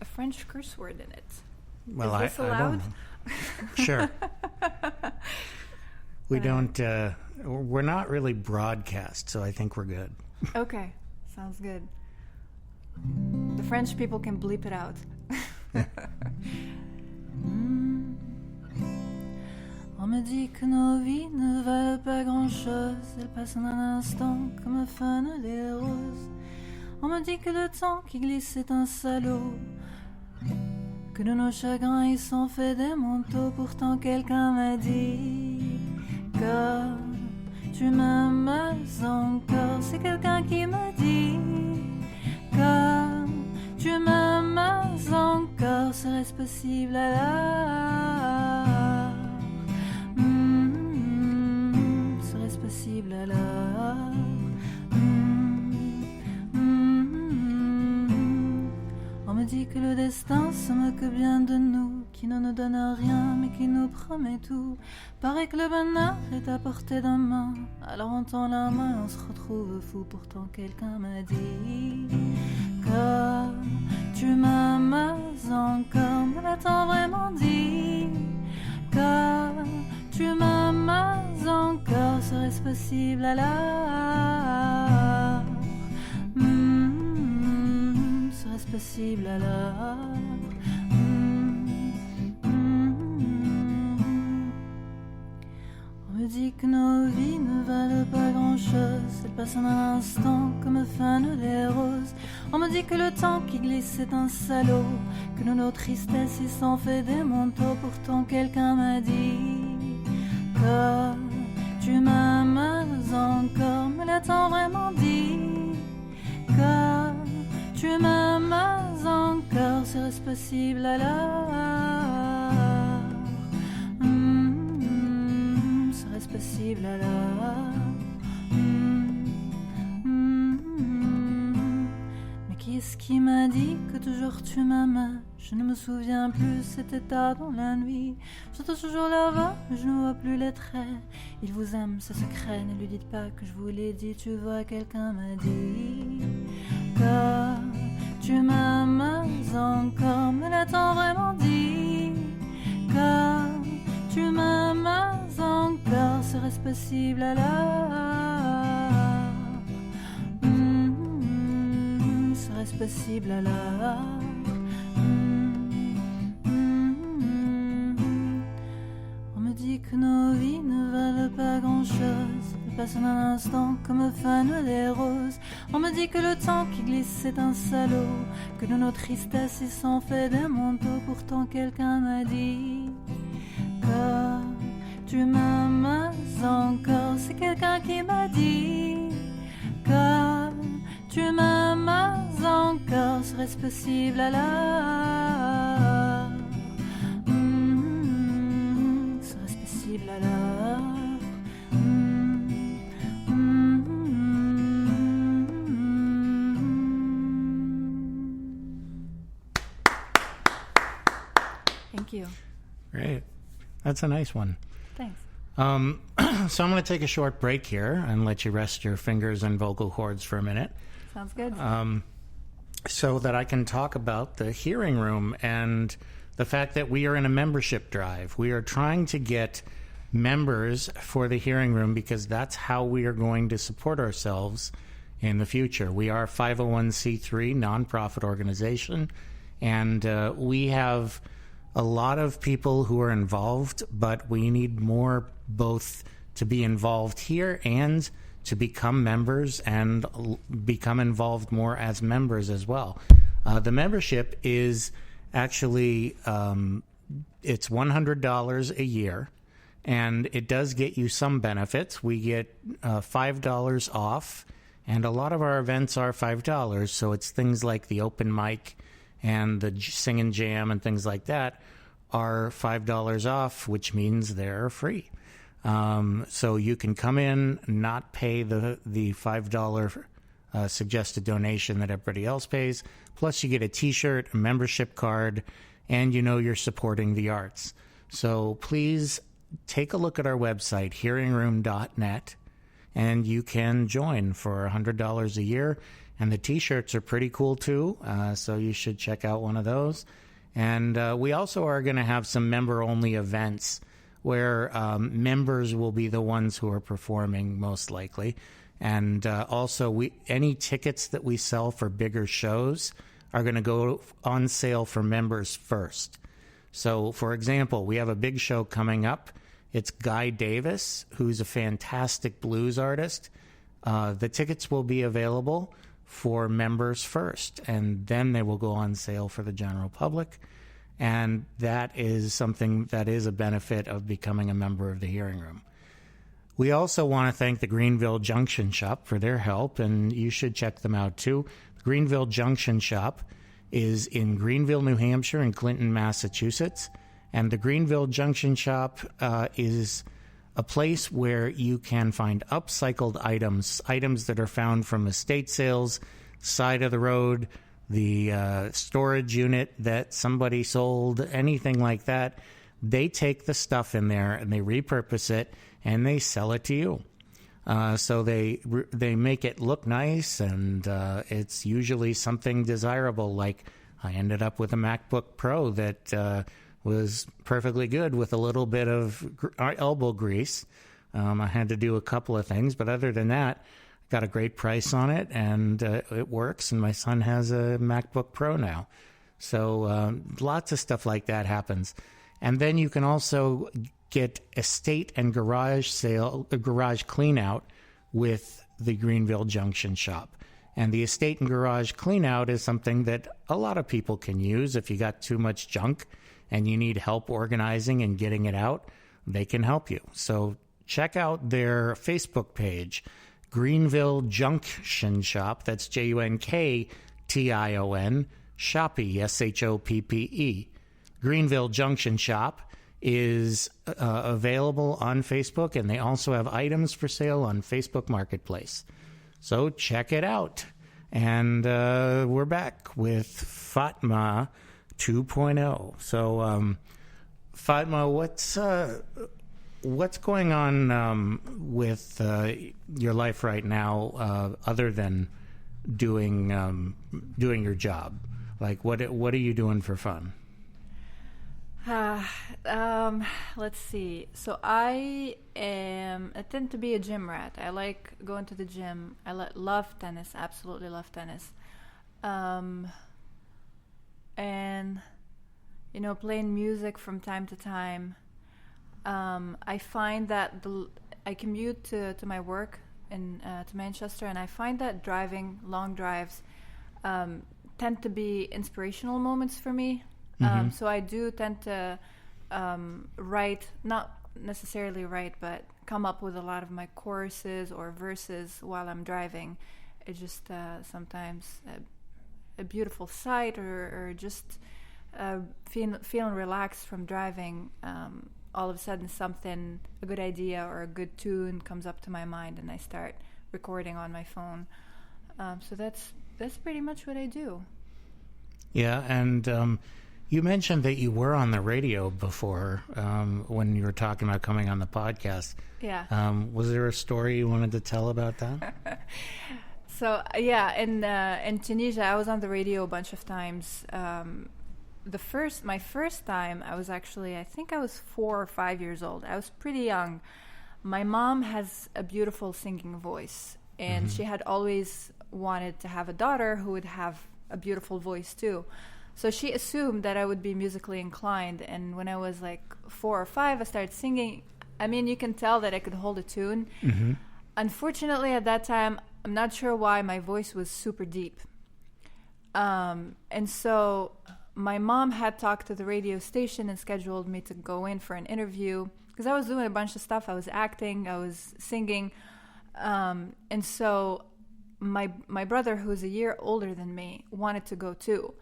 French curse word in it. Well, Is this allowed? I don't know. Sure. We don't, we're not really broadcast, so I think we're good. Okay, sounds good. The French people can bleep it out. On me dit que nos vies ne valent pas grand-chose. Elles passent en un instant comme fanent les roses. On me dit que le temps qui glisse est un salaud. Que de nos chagrins ils sont faits des manteaux. Pourtant quelqu'un m'a dit que tu m'aimes encore. C'est quelqu'un qui m'a dit que tu m'aimes encore. Serait-ce possible alors? Serait-ce possible alors? On me dit que le destin se moque bien de nous, qui ne nous donne rien mais qui nous promet tout. Paraît que le bonheur est à portée de main, alors on tend la main, on se retrouve fou. Pourtant quelqu'un m'a dit que tu m'aimes encore. Me l'a-t-on vraiment dit que tu m'aimes encore? Serait-ce possible alors? Serait-ce possible alors? On me dit que nos vies ne valent pas grand-chose. Elles passent en un instant comme fanent les roses. On me dit que le temps qui glisse est un salaud. Que nos tristesses y sont fait des manteaux. Pourtant quelqu'un m'a dit que tu m'aimes encore. Me l'a-t-on vraiment dit que tu m'aimes encore? Serait-ce possible alors? Serait-ce possible alors? Mais qui est-ce qui m'a dit que toujours tu m'aimes? Je ne me souviens plus, c'était tard dans la nuit. J'entends toujours la voix, mais je ne vois plus les traits. Il vous aime, c'est secret, ne lui dites pas que je vous l'ai dit. Tu vois, quelqu'un m'a dit que tu m'aimes encore. Me l'a-t-on vraiment dit que tu m'aimes encore? encore serait-ce possible alors? Serait-ce possible alors? On me dit que nos vies ne valent pas grand-chose, elles passent en un instant comme fanent les roses. On me dit que le temps qui glisse c'est un salaud, que de nos tristesses ils s'en fait des manteaux. Pourtant quelqu'un m'a dit que tu m'aimes encore. C'est quelqu'un qui m'a dit que tu m'aimes encore. Serait-ce possible alors? Serait-ce possible alors? Thank you. Great. That's a nice one. Thanks. So I'm going to take a short break here and let you rest your fingers and vocal cords for a minute. Sounds good. So that I can talk about the hearing room and the fact that we are in a membership drive. We are trying to get members for the hearing room because that's how we are going to support ourselves in the future. We are a 501c3 nonprofit organization, and we have a lot of people who are involved, but we need more both to be involved here and to become members and become involved more as members as well. The membership is actually, it's $100 a year, and it does get you some benefits. We get $5 off, and a lot of our events are $5, so it's things like the open mic and the sing and jam and things like that are $5 off, which means they're free. So you can come in, not pay the $5 suggested donation that everybody else pays. Plus, you get a T-shirt, a membership card, and you know you're supporting the arts. So please take a look at our website, hearingroom.net, and you can join for $100 a year. And the T-shirts are pretty cool, too, so you should check out one of those. And we also are going to have some member-only events where members will be the ones who are performing most likely. And also, any tickets that we sell for bigger shows are going to go on sale for members first. So, for example, we have a big show coming up. It's Guy Davis, who's a fantastic blues artist. The tickets will be available for members first, and then they will go on sale for the general public. And that is something that is a benefit of becoming a member of the Hearing Room. We also want to thank the Greenville Junction Shop for their help, and you should check them out too. The Greenville Junction Shop is in Greenville, New Hampshire, and Clinton, Massachusetts. And the Greenville Junction Shop is a place where you can find upcycled items that are found from estate sales, side of the road, the storage unit that somebody sold, anything like that. They take the stuff in there and they repurpose it and they sell it to you. So they make it look nice, and it's usually something desirable. Like I ended up with a MacBook Pro that was perfectly good with a little bit of elbow grease. I had to do a couple of things, but other than that, got a great price on it, and it works, and my son has a MacBook Pro now. So lots of stuff like that happens. And then you can also get estate and garage clean out with the Greenville Junction Shop. And the estate and garage clean out is something that a lot of people can use. If you got too much junk and you need help organizing and getting it out, they can help you. So check out their Facebook page, Greenville Junction Shop. That's Junction, Shoppe, Shoppe. Greenville Junction Shop is available on Facebook, and they also have items for sale on Facebook Marketplace. So check it out. And we're back with Fatma 2.0. So, Fatma, what's going on with your life right now, other than doing your job? Like, what are you doing for fun? Let's see. So I tend to be a gym rat. I like going to the gym. Love tennis. Absolutely love tennis. And playing music from time to time. I find that I commute to my work to Manchester, and I find that driving long drives tend to be inspirational moments for me. So I do tend to write, not necessarily write, but come up with a lot of my choruses or verses while I'm driving. It's just sometimes a beautiful sight, or just feeling relaxed from driving. All of a sudden a good idea or a good tune comes up to my mind, and I start recording on my phone. So that's pretty much what I do. Yeah, and you mentioned that you were on the radio before when you were talking about coming on the podcast. Yeah. Was there a story you wanted to tell about that? So, yeah, in Tunisia, I was on the radio a bunch of times. My first time, I think I was 4 or 5 years old. I was pretty young. My mom has a beautiful singing voice, and she had always wanted to have a daughter who would have a beautiful voice too. So she assumed that I would be musically inclined, and when I was like 4 or 5, I started singing. I mean, you can tell that I could hold a tune. Unfortunately, at that time, I'm not sure why, my voice was super deep. And so my mom had talked to the radio station and scheduled me to go in for an interview, because I was doing a bunch of stuff. I was acting, I was singing. And so my brother, who's a year older than me, wanted to go too.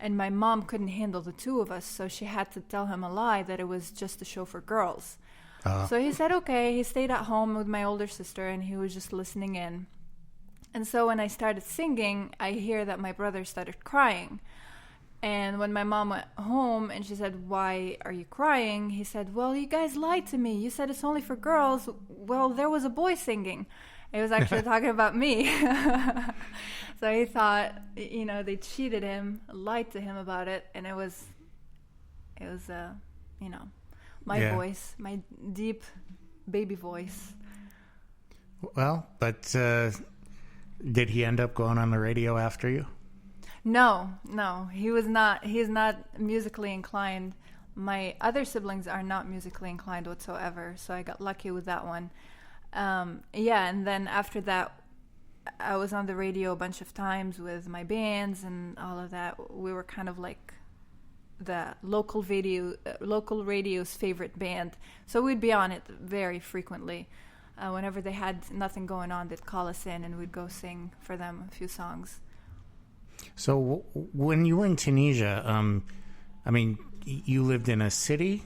And my mom couldn't handle the two of us, so she had to tell him a lie that it was just a show for girls. So he said, okay. He stayed at home with my older sister, and he was just listening in. And so when I started singing, I hear that my brother started crying. And when my mom went home and she said, why are you crying? He said, well, you guys lied to me. You said it's only for girls. Well, there was a boy singing. It was actually talking about me. So he thought, they cheated him, lied to him about it. And it was my voice, my deep baby voice. Well, but did he end up going on the radio after you? No, he was not. He's not musically inclined. My other siblings are not musically inclined whatsoever, so I got lucky with that one. And then after that, I was on the radio a bunch of times with my bands and all of that. We were kind of like the local radio's favorite band, so we'd be on it very frequently. Whenever they had nothing going on, they'd call us in, and we'd go sing for them a few songs. So when you were in Tunisia, you lived in a city?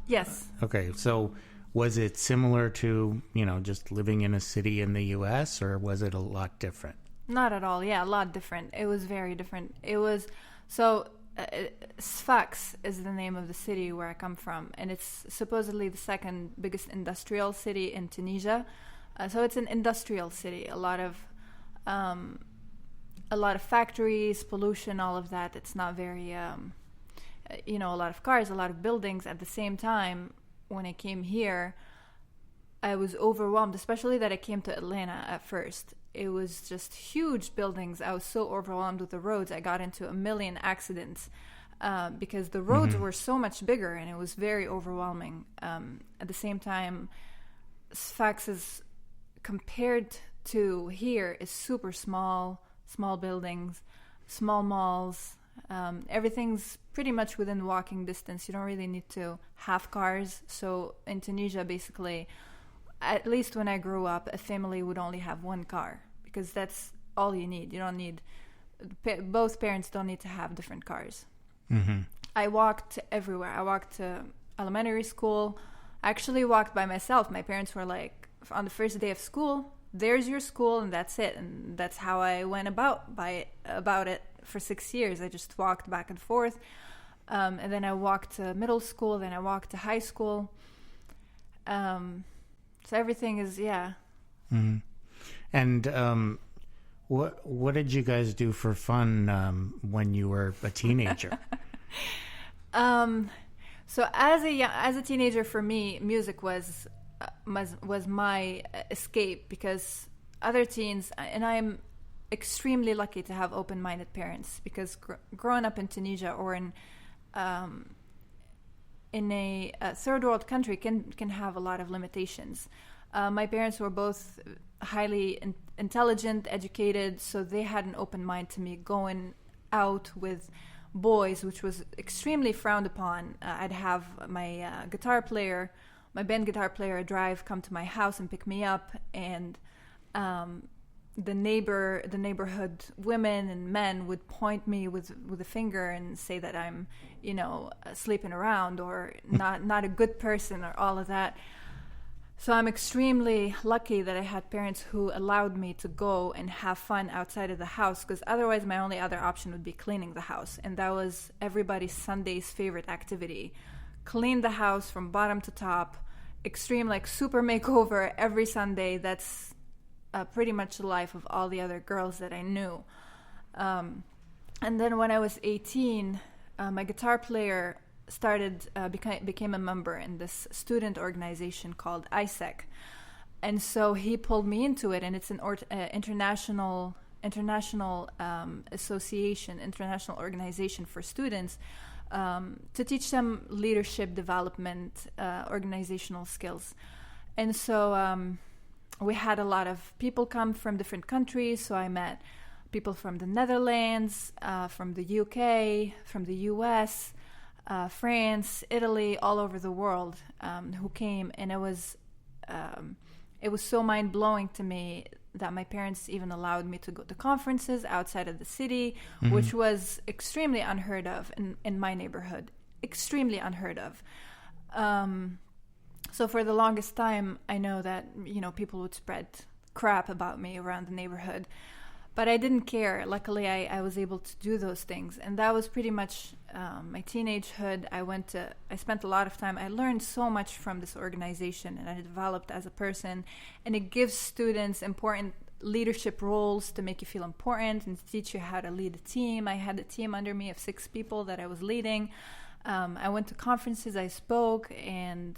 Yes. Okay, so was it similar to, just living in a city in the U.S., or was it a lot different? Not at all. Yeah, a lot different. It was very different. It was, Sfax is the name of the city where I come from, and it's supposedly the second biggest industrial city in Tunisia. So it's an industrial city. A lot of factories, pollution, all of that. It's not very, a lot of cars, a lot of buildings. At the same time, when I came here, I was overwhelmed, especially that I came to Atlanta at first. It was just huge buildings. I was so overwhelmed with the roads. I got into a million accidents because the roads were so much bigger, and it was very overwhelming. At the same time, Sfax is, compared to here, is super small buildings, small malls. Everything's pretty much within walking distance. You don't really need to have cars. So in Tunisia, basically, at least when I grew up, a family would only have one car, because that's all you need. You don't need, both parents don't need to have different cars. I walked everywhere. I walked to elementary school. I actually walked by myself. My parents were like, on the first day of school, there's your school, and that's it. And that's how I went about it for 6 years. I just walked back and forth. And then I walked to middle school, then I walked to high school. So everything is, yeah. And what did you guys do for fun when you were a teenager? So as a teenager, for me, music was my escape, because other teens, and I'm extremely lucky to have open-minded parents, because growing up in Tunisia or in a third world country can have a lot of limitations. My parents were both highly intelligent, educated, so they had an open mind to me going out with boys, which was extremely frowned upon. I'd have my band guitar player come to my house and pick me up, and the neighborhood women and men would point me with a finger and say that I'm, sleeping around or not a good person or all of that. So I'm extremely lucky that I had parents who allowed me to go and have fun outside of the house, because otherwise my only other option would be cleaning the house. And that was everybody's Sunday's favorite activity. Clean the house from bottom to top, extreme, like super makeover every Sunday. That's pretty much the life of all the other girls that I knew. And then when I was 18, my guitar player became a member in this student organization called ISEC, and so he pulled me into it. And it's an international association, international organization for students, to teach them leadership development, organizational skills. And so we had a lot of people come from different countries. So I met people from the Netherlands, from the UK, from the US, France, Italy, all over the world, who came. And it was so mind-blowing to me that my parents even allowed me to go to conferences outside of the city, which was extremely unheard of in my neighborhood, extremely unheard of. So for the longest time, I know that, people would spread crap about me around the neighborhood, but I didn't care. Luckily, I was able to do those things. And that was pretty much my teenagehood. I spent a lot of time. I learned so much from this organization, and I developed as a person. And it gives students important leadership roles to make you feel important and to teach you how to lead a team. I had a team under me of 6 people that I was leading. I went to conferences, I spoke, and,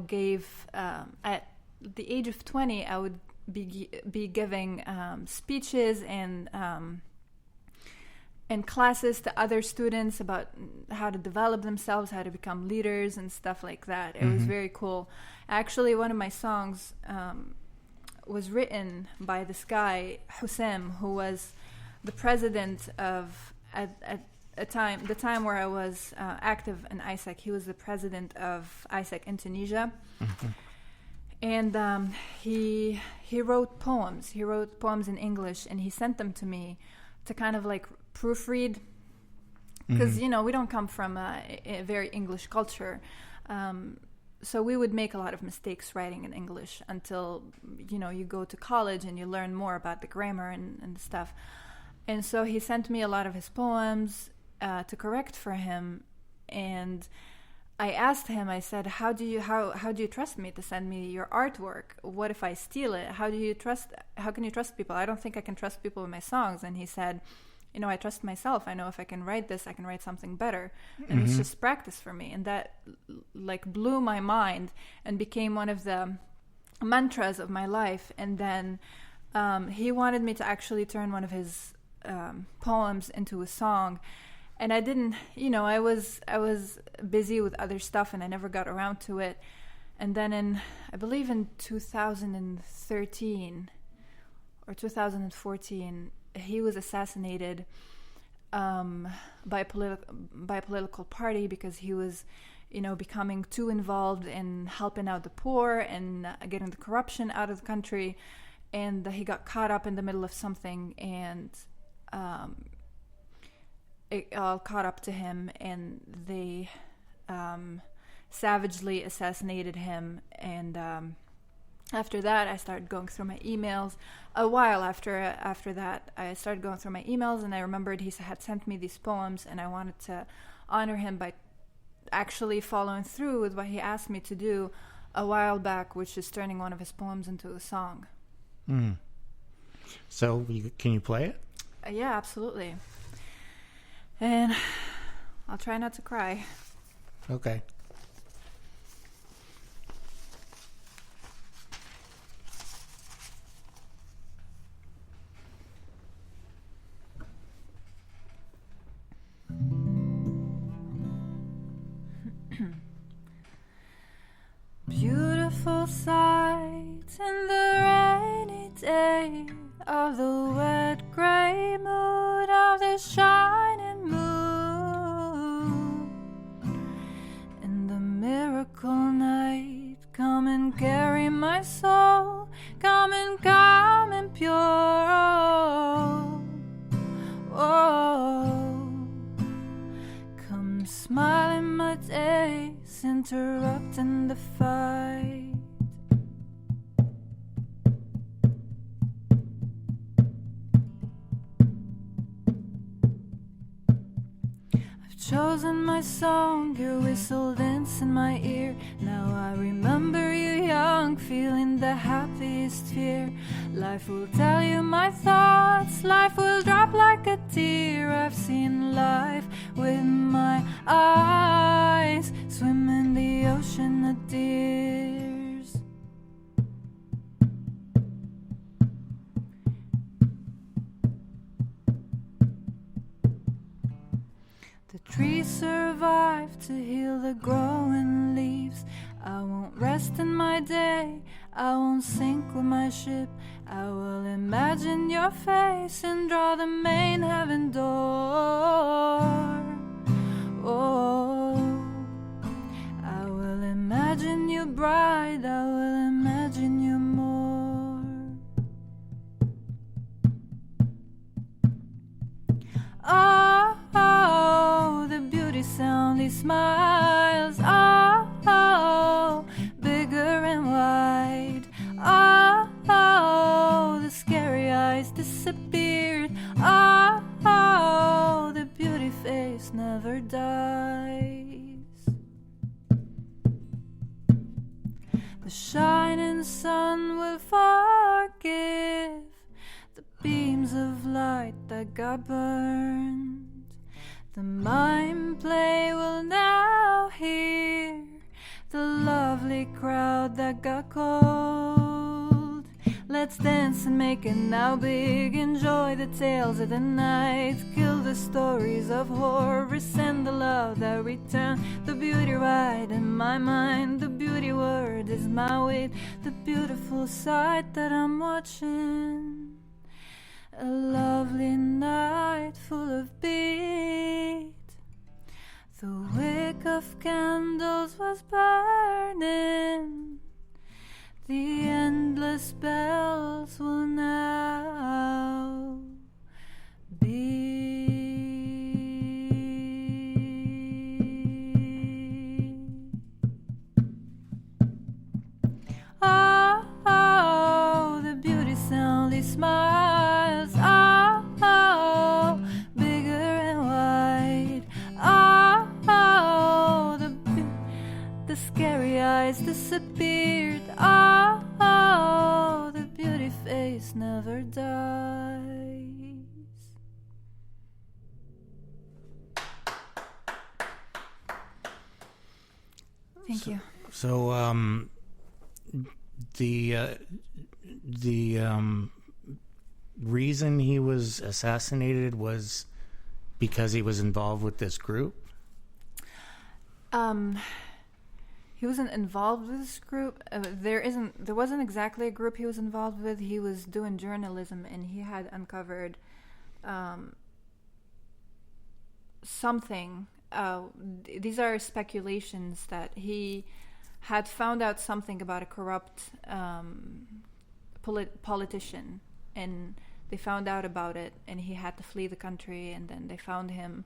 gave, at the age of 20, I would be giving speeches and classes to other students about how to develop themselves, how to become leaders and stuff like that. It was very cool. Actually, one of my songs was written by this guy, Hussam, who was the president of, at the time where I was active in ISEC. He was the president of ISEC in Tunisia. And he wrote poems. He wrote poems in English, and he sent them to me to kind of like proofread, because we don't come from a very English culture, so we would make a lot of mistakes writing in English until you go to college and you learn more about the grammar and stuff. And so he sent me a lot of his poems to correct for him, and I asked him, I said, how do you trust me to send me your artwork? What if I steal it? How can you trust people? I don't think I can trust people with my songs. And he said, I trust myself. I know if I can write this, I can write something better. And it's just practice for me. And that like blew my mind and became one of the mantras of my life. And then he wanted me to actually turn one of his poems into a song. And I didn't, I was busy with other stuff, and I never got around to it. And then I believe in 2013 or 2014, he was assassinated by a political party because he was, becoming too involved in helping out the poor and getting the corruption out of the country. And he got caught up in the middle of something, and it all caught up to him, and they savagely assassinated him. And after that, I started going through my emails. A while after that, I started going through my emails, and I remembered he had sent me these poems, and I wanted to honor him by actually following through with what he asked me to do a while back, which is turning one of his poems into a song. So can you play it? Yeah, absolutely. And I'll try not to cry. Okay. Beautiful sight in the rainy day of the wet grey mood of the shining moon. In the miracle night, come and carry my soul, come and calm and pure. Oh, come smile in my days, interrupting the fight. I've chosen my song, your whistle dance in my ear. Now I remember you young, feeling the happiest fear. Life will tell you my thoughts, life will drop like a tear. I've seen life with my eyes, swim in the ocean of tears. The trees survive to heal the growing leaves. I won't rest in my day, I won't sink with my ship. I will imagine your face and draw the main heaven door. Oh, I will imagine you bright, I will imagine you more. Oh, oh, the beauty soundly smiles. Oh, oh, bigger and wide. Oh, oh, the scary eyes disappeared. Oh, oh, the beauty face never dies. The shining sun will forgive the beams of light that got burned. The mime play will now hear the lovely crowd that got cold. Let's dance and make it now big, enjoy the tales of the night, kill the stories of horror, rescind the love that returned. The beauty right in my mind, the beauty word is my weight, the beautiful sight that I'm watching. A lovely night full of beat. The wick of candles was burning. The endless bells will now be. Oh, oh, the beauty soundly smiles. Oh, oh, bigger and wide. Oh, oh, the scary eyes disappeared. Oh, oh, the beauty face never dies. Thank you. So, the reason he was assassinated was because he was involved with this group? He wasn't involved with this group. There wasn't exactly a group he was involved with. He was doing journalism, and he had uncovered something. These are speculations that he had found out something about a corrupt politician, and they found out about it, and he had to flee the country, and then they found him.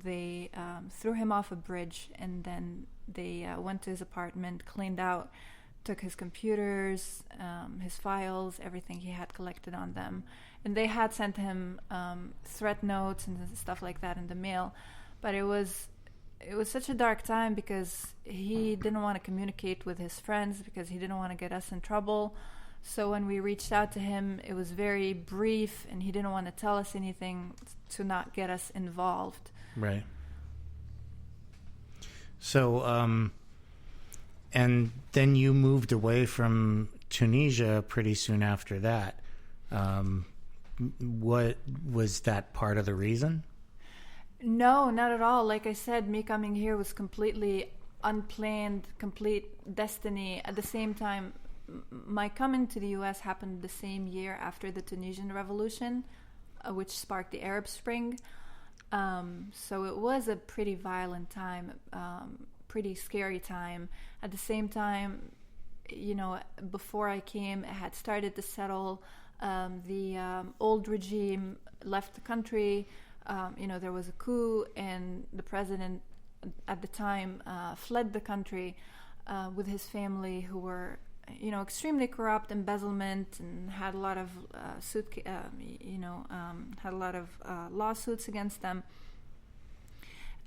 They threw him off a bridge, and then they went to his apartment, cleaned out, took his computers, his files, everything he had collected on them. And they had sent him threat notes and stuff like that in the mail. But it was such a dark time because he didn't want to communicate with his friends because he didn't want to get us in trouble. So when we reached out to him, it was very brief, and he didn't want to tell us anything to not get us involved. Right. So, and then you moved away from Tunisia pretty soon after that. What was that part of the reason? No, not at all. Like I said, me coming here was completely unplanned, complete destiny. At the same time, my coming to the U.S. happened the same year after the Tunisian Revolution, which sparked the Arab Spring. So it was a pretty violent time, pretty scary time. At the same time, before I came, it had started to settle. The old regime left the country. There was a coup, and the president at the time fled the country with his family, who were, extremely corrupt, embezzlement, and had a lot of lawsuits against them.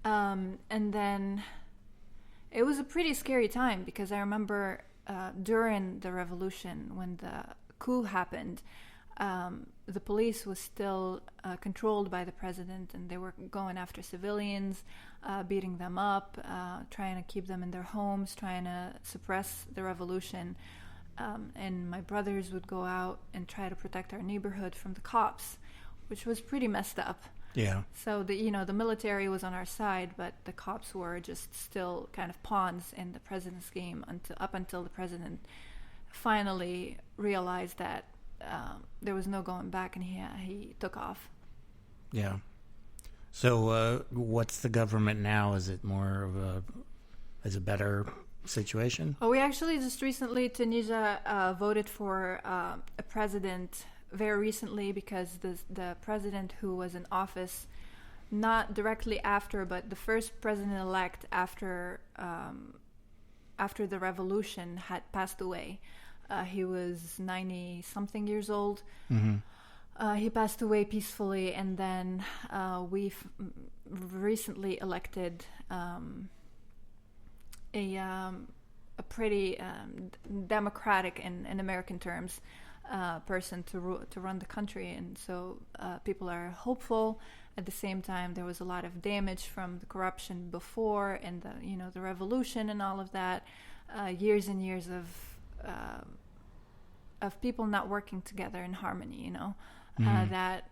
And then it was a pretty scary time, because I remember during the revolution, when the coup happened, the police was still controlled by the president, and they were going after civilians, beating them up, trying to keep them in their homes, trying to suppress the revolution. And my brothers would go out and try to protect our neighborhood from the cops, which was pretty messed up. Yeah. So the military was on our side, but the cops were just still kind of pawns in the president's game until the president finally realized that there was no going back, and he took off. Yeah. So what's the government now? Is it more of a better situation? Well, we actually just recently, Tunisia voted for a president very recently, because the president who was in office not directly after, but the first president-elect after the revolution had passed away. He was 90-something years old. Mm-hmm. He passed away peacefully, and then we've recently elected a pretty democratic, in American terms, person to run the country. And so people are hopeful. At the same time, there was a lot of damage from the corruption before, and the revolution and all of that. Years and years of people not working together in harmony, mm-hmm. That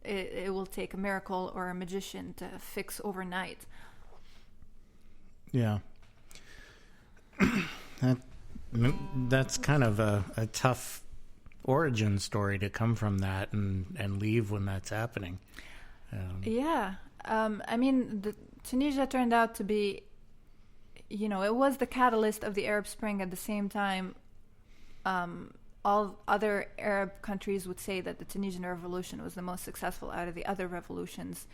it will take a miracle or a magician to fix overnight. Yeah. That's kind of a tough origin story to come from that and leave when that's happening. Yeah. Tunisia turned out to be, it was the catalyst of the Arab Spring. At the same time, all other Arab countries would say that the Tunisian revolution was the most successful out of the other revolutions.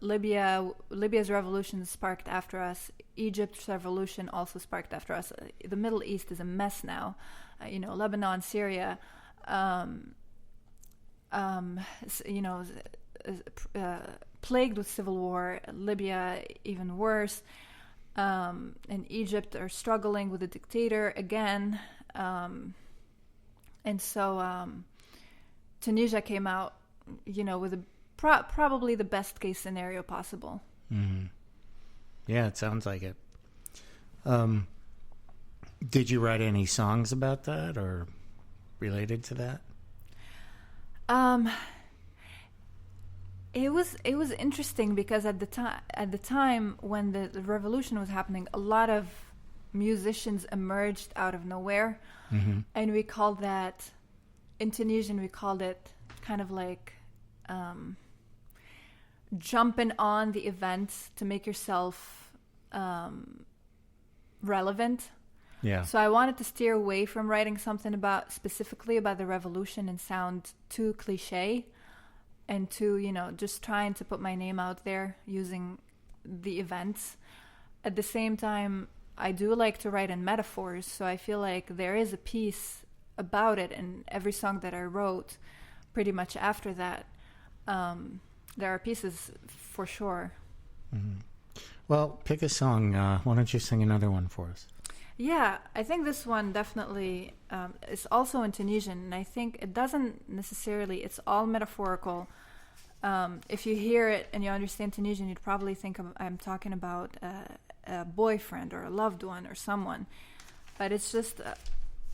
Libya's revolution sparked after us. Egypt's revolution also sparked after us. The Middle East is a mess now. Lebanon, Syria, plagued with civil war. Libya, even worse. And Egypt are struggling with a dictator again. And so Tunisia came out, with probably the best case scenario possible. Mm-hmm. Yeah, it sounds like it. Did you write any songs about that or related to that? It was interesting, because at the time when the revolution was happening, a lot of musicians emerged out of nowhere, mm-hmm. and we called that, in Tunisian we called it kind of like jumping on the events to make yourself relevant. Yeah. So I wanted to steer away from writing something specifically about the revolution and sound too cliche, and to, just trying to put my name out there using the events. At the same time, I do like to write in metaphors, so I feel like there is a piece about it in every song that I wrote. Pretty much after that, there are pieces for sure. Mm-hmm. Well, pick a song. Why don't you sing another one for us? Yeah, I think this one definitely is also in Tunisian, and I think it doesn't necessarily, it's all metaphorical. If you hear it and you understand Tunisian, you'd probably think I'm talking about a boyfriend or a loved one or someone. But it's just,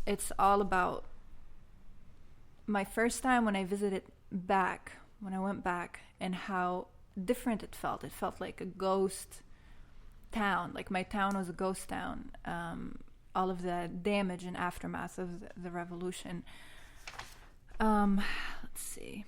it's all about my first time when I visited back, when I went back, and how different it felt. It felt like a ghost town. Like my town was a ghost town. All of the damage and aftermath of the revolution. Let's see.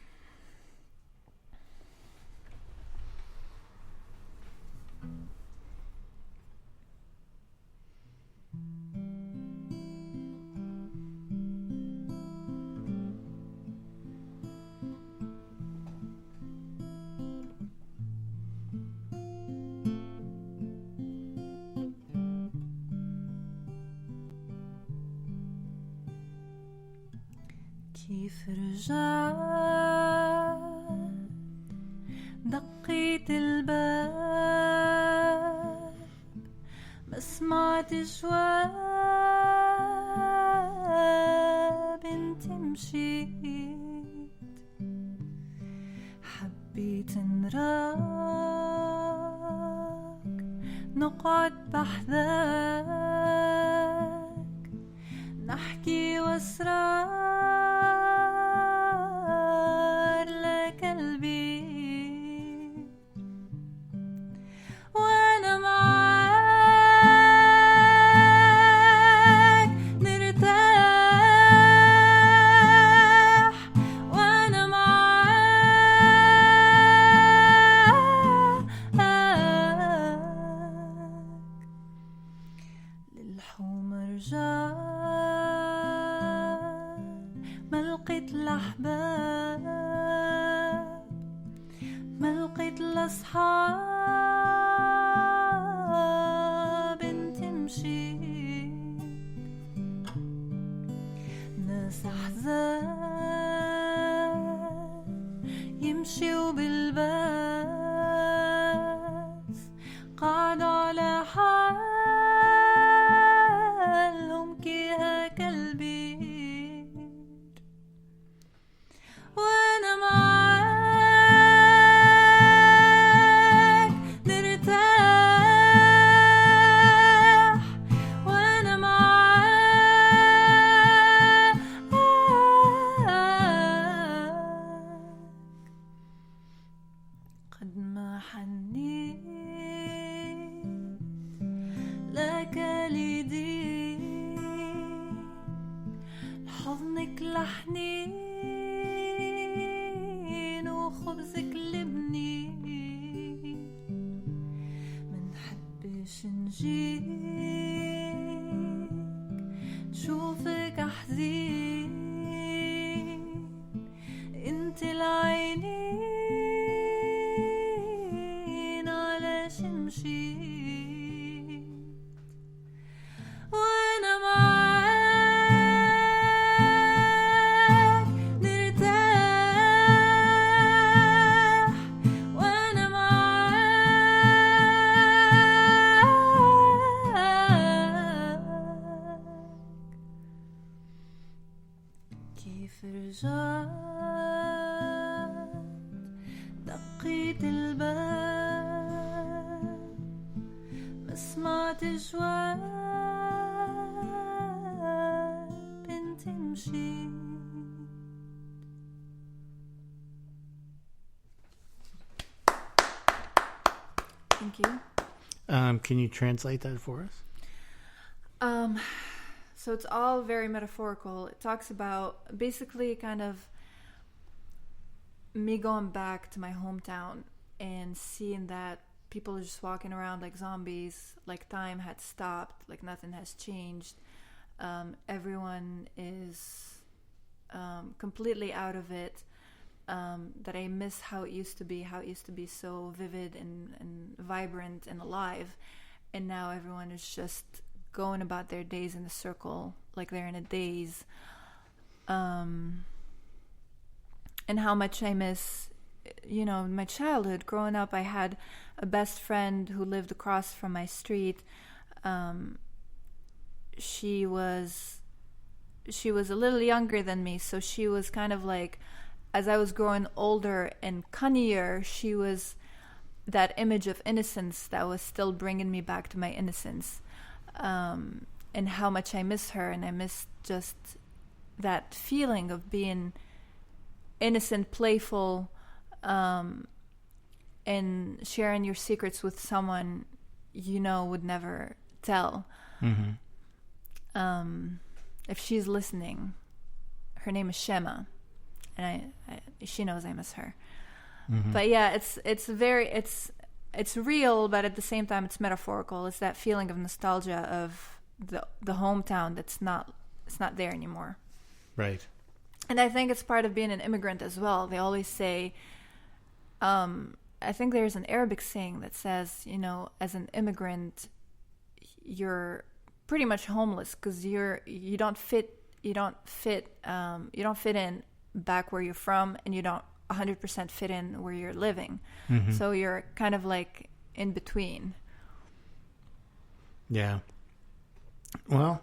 كيف رجعت دقيت الباب ما سمعت جواب انت مشيت حبيت نراك نقعد بحذاك نحكي واسرار وانا معاك نرتاح وانا معاك للحوم رجعت ما لقيت الاحباب ما لقيت الاصحاب انت مشيت ناس احزان يمشيوا بالباس قعدوا على حالهم كيها كالبيت وانا معاك نرتاح وانا معاك قد ما حنيت لك ليدي لحضنك لحنين وخبزك لبني منحبش نجيك نشوفك أحزين انت العينين على شمشي وانا معاك نرتاح وانا معاك كيف رجعت دقيت الباب ما سمعت جواب انت مشيت. Thank you. Can you translate that for us? So it's all very metaphorical. It talks about basically kind of me going back to my hometown and seeing that people are just walking around like zombies, like time had stopped, like nothing has changed. Everyone is completely out of it. That I miss how it used to be so vivid and vibrant and alive. And now everyone is just going about their days in a circle, like they're in a daze. And how much I miss, my childhood. Growing up, I had a best friend who lived across from my street. She was a little younger than me, so she was kind of like, as I was growing older and cunnier, she was that image of innocence that was still bringing me back to my innocence, and how much I miss her, and I miss just that feeling of being innocent, playful, and sharing your secrets with someone would never tell. If she's listening, her name is Shema, and she knows I miss her. But yeah, it's real, but at the same time it's metaphorical. It's that feeling of nostalgia of the hometown it's not there anymore. Right. And I think it's part of being an immigrant as well. They always say, I think there's an Arabic saying that says, as an immigrant, you're pretty much homeless because you don't fit in back where you're from, and you don't 100% fit in where you're living. So you're kind of like in between. Yeah. Well,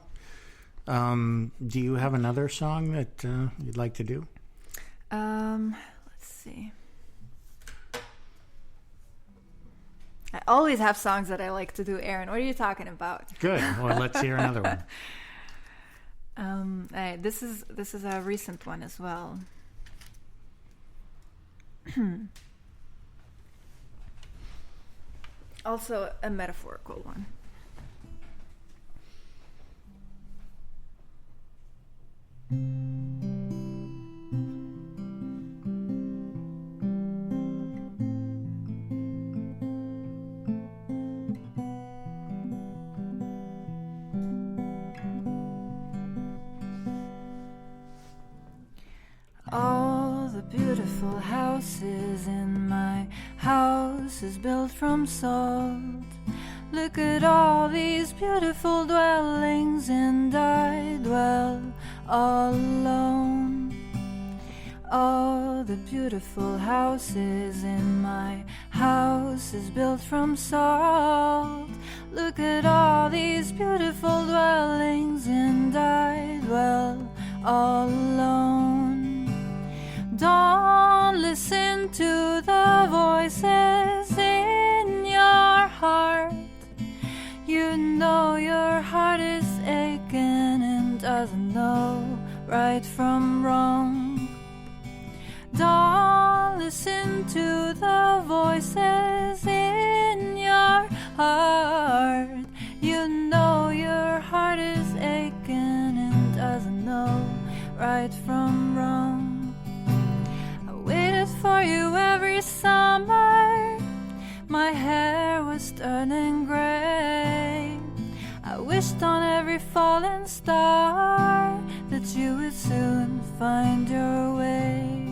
do you have another song that you'd like to do? Let's see. I always have songs that I like to do, Aaron. What are you talking about? Good. Well, let's hear another one. This is a recent one as well. Also a metaphorical one. All the beautiful houses in my house is built from salt. Look at all these beautiful dwellings, and I dwell all alone. All the beautiful houses in my house is built from salt. Look at all these beautiful dwellings, and I dwell all alone. Don't listen to the voices in your heart. You know your heart is aching and doesn't know right from wrong. Don't listen to the voices in your heart. You know your heart is aching and doesn't know right from wrong. Waited for you every summer. My hair was turning gray. I wished on every falling star that you would soon find your way.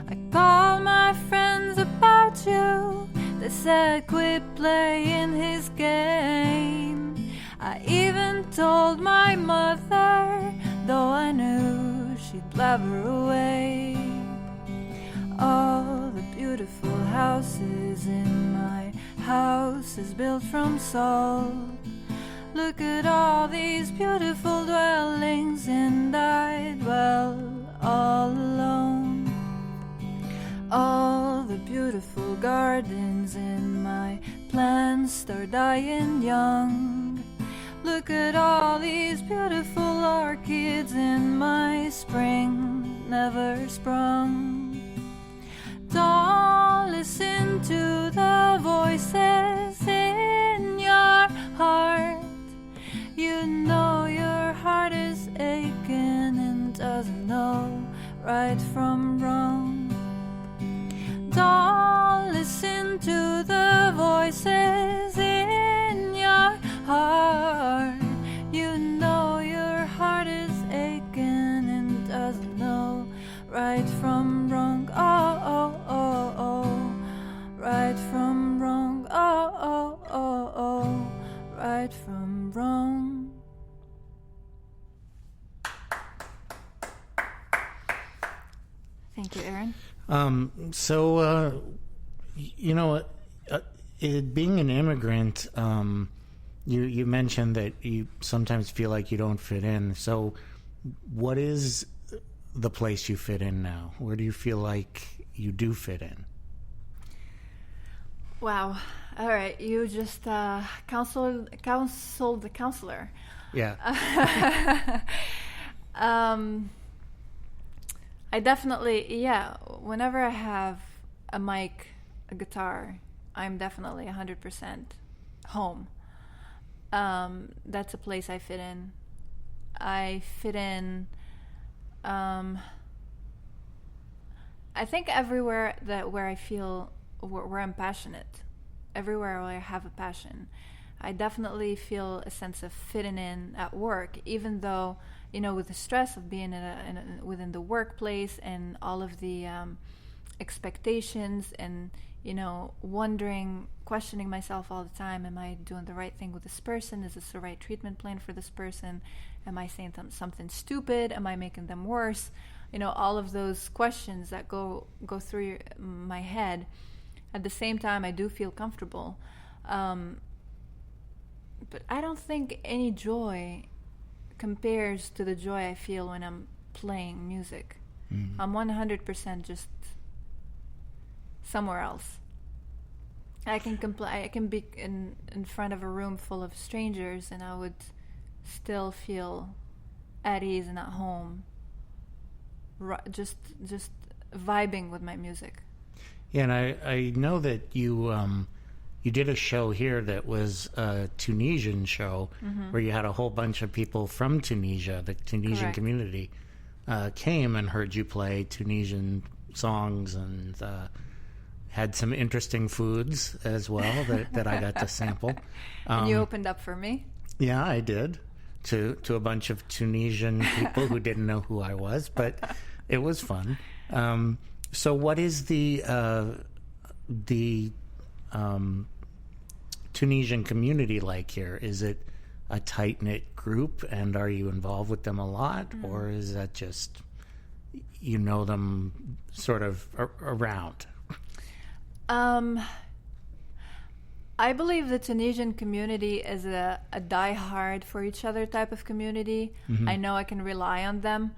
I called my friends about you. They said quit playing his game. I even told my mother, though I knew she'd blabber away. All the beautiful houses in my house is built from salt. Look at all these beautiful dwellings, and I dwell all alone. All the beautiful gardens in my plants are dying young. Look at all these beautiful orchids in my spring never sprung. Don't listen to the voices in your heart. You know your heart is aching and doesn't know right from wrong. Don't listen to the voices in your heart. You know your heart is aching and doesn't know right from wrong. Oh, oh, oh, oh. Right from wrong. Oh, oh, oh, oh. Right from wrong. Thank you, Aaron. Being an immigrant, you mentioned that you sometimes feel like you don't fit in. So what is the place you fit in now? Where do you feel like you do fit in? Wow. All right. You just counseled the counselor. Yeah. I definitely, whenever I have a mic, a guitar, I'm definitely 100% home. That's a place I fit in. I fit in, I think everywhere where I feel, where I'm passionate, everywhere where I have a passion. I definitely feel a sense of fitting in at work, even though, with the stress of being within the workplace and all of the expectations and, questioning myself all the time, am I doing the right thing with this person? Is this the right treatment plan for this person? Am I saying something stupid? Am I making them worse? All of those questions that go through my head. At the same time, I do feel comfortable. But I don't think any joy compares to the joy I feel when I'm playing music. Mm-hmm. I'm 100% just somewhere else. I can be in front of a room full of strangers and I would still feel at ease and at home. Just vibing with my music. Yeah, and I know that you did a show here that was a Tunisian show, mm-hmm. where you had a whole bunch of people from Tunisia, the Tunisian Correct. community, came and heard you play Tunisian songs and had some interesting foods as well that I got to sample. And you opened up for me? Yeah, I did, to a bunch of Tunisian people who didn't know who I was, but it was fun. So what is the Tunisian community like here? Is it a tight-knit group, and are you involved with them a lot, or is that just them sort of around? I believe the Tunisian community is a die-hard for each other type of community. Mm-hmm. I know I can rely on them.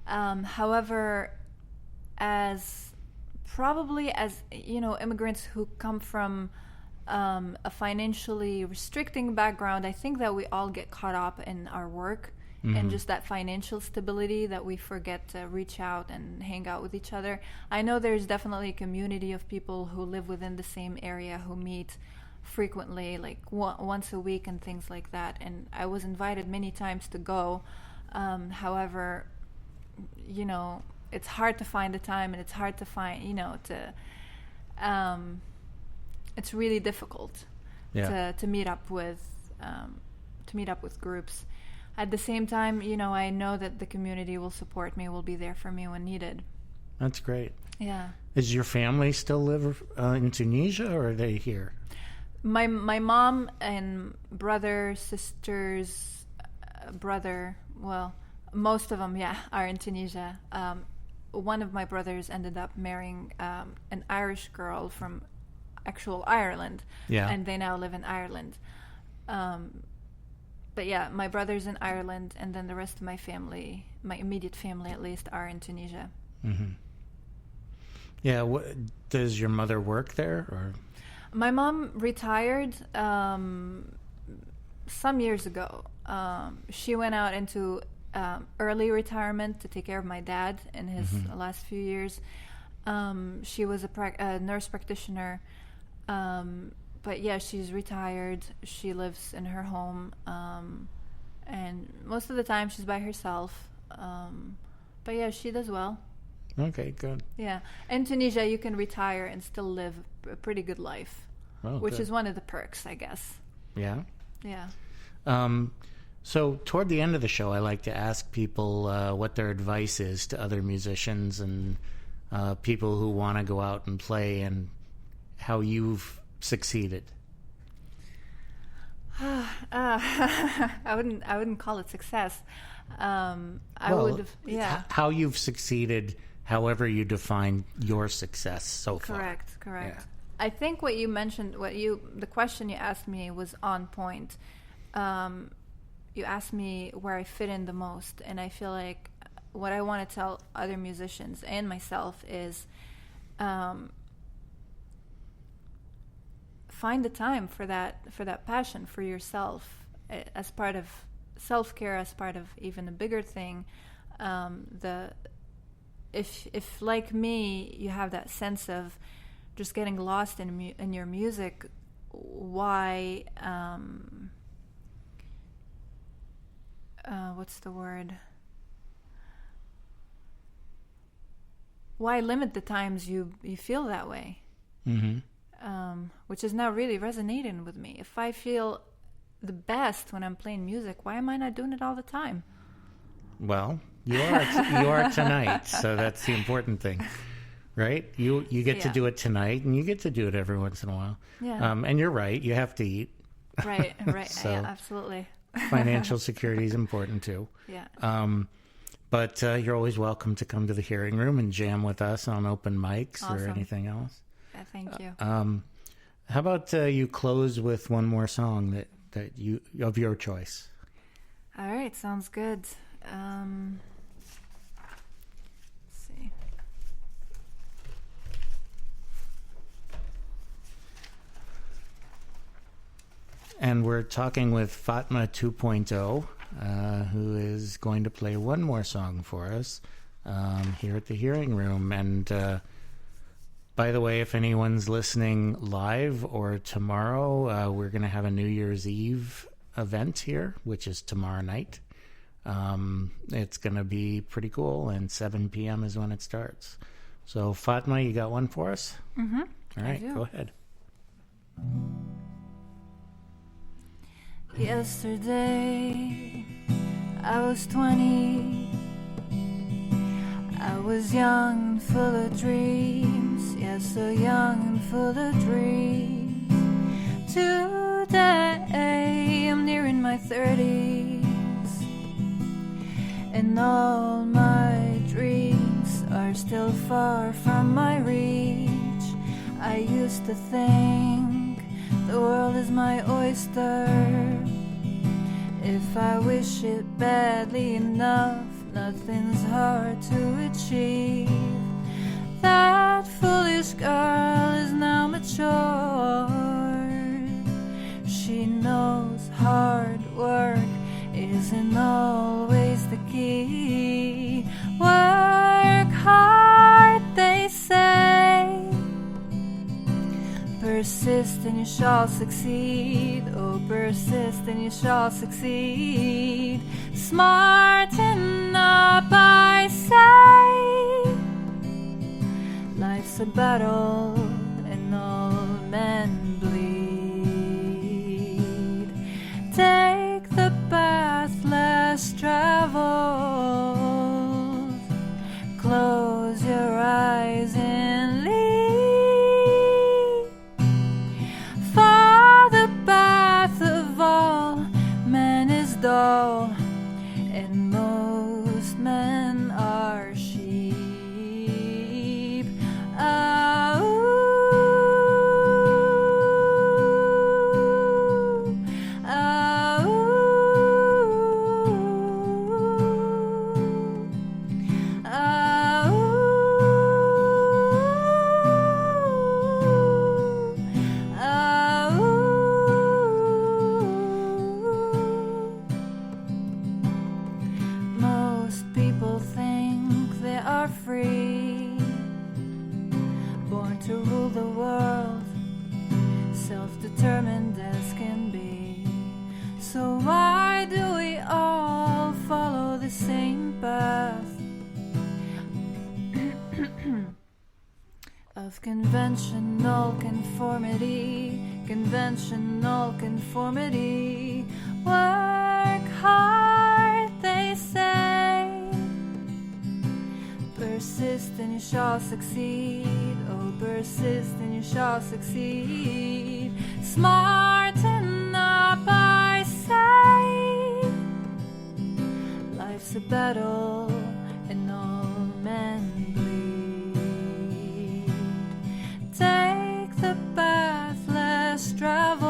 However, as immigrants who come from a financially restricting background, I think that we all get caught up in our work, mm-hmm. and just that financial stability that we forget to reach out and hang out with each other. I know there's definitely a community of people who live within the same area who meet frequently, like once a week and things like that. And I was invited many times to go. However, it's hard to find the time, and it's hard to find, it's really difficult to meet up with groups. At the same time, I know that the community will support me, will be there for me when needed. That's great. Yeah. Does your family still live in Tunisia, or are they here? My mom and sisters, most of them, are in Tunisia. One of my brothers ended up marrying an Irish girl from actual Ireland, and they now live in Ireland. But my brother's in Ireland, and then the rest of my family, my immediate family at least, are in Tunisia. Mm-hmm. Yeah, does your mother work there? Or? My mom retired some years ago. She went out into early retirement to take care of my dad in his mm-hmm. last few years. She was a nurse practitioner. But she's retired. She lives in her home, and most of the time she's by herself. But she does well. Okay, good. Yeah, in Tunisia you can retire and still live a pretty good life, which is one of the perks, I guess. Yeah. Yeah. So toward the end of the show, I like to ask people what their advice is to other musicians and people who want to go out and play, and how you've succeeded. I wouldn't call it success. How you've succeeded, however you define your success so far. Correct. Yeah. I think what you mentioned, the question you asked me was on point. You asked me where I fit in the most, and I feel like what I want to tell other musicians and myself is find the time for that passion for yourself as part of self-care, as part of even a bigger thing. If like me, you have that sense of just getting lost in your music, why what's the word? Why limit the times you feel that way? Mm-hmm. Which is now really resonating with me. If I feel the best when I'm playing music, why am I not doing it all the time? Well, you are tonight, so that's the important thing, right? You get to do it tonight, and you get to do it every once in a while. Yeah. And you're right. You have to eat. Right. So yeah, absolutely. Financial security is important too. Yeah. But you're always welcome to come to the hearing room and jam with us on open mics or anything else. Yeah, thank you. How about you close with one more song that you of your choice? All right, sounds good. Let's see. And we're talking with Fatma 2.0, who is going to play one more song for us here at the hearing room. And by the way, if anyone's listening live or tomorrow, we're going to have a New Year's Eve event here, which is tomorrow night. It's going to be pretty cool, and 7 p.m. is when it starts. So, Fatma, you got one for us? Mm-hmm. All right, go ahead. Yesterday, I was 20. I was young and full of dreams. Yeah, so young and full of dreams. Today, I'm nearing my 30s. And all my dreams are still far from my reach. I used to think the world is my oyster. If I wish it badly enough, nothing's hard to achieve. That foolish girl is now mature. She knows hard work isn't always the key. Work hard, they say. Persist and you shall succeed. Oh, persist and you shall succeed. Smarten up, I say. Life's a battle and all men bleed. Take the path less traveled. Close your eyes and leave. For the path of all men is dull, and most men are sheep. Ah, ooh, ah, ooh, ah, ooh, ah, ooh. Most people think they are free, born to rule the world, self-determined as can be. So why do we all follow the same path of conventional conformity? Conventional conformity. Work hard, they say. Persist and you shall succeed. Oh, persist and you shall succeed. Smarten up, I say. Life's a battle and all men bleed. Take the path less traveled.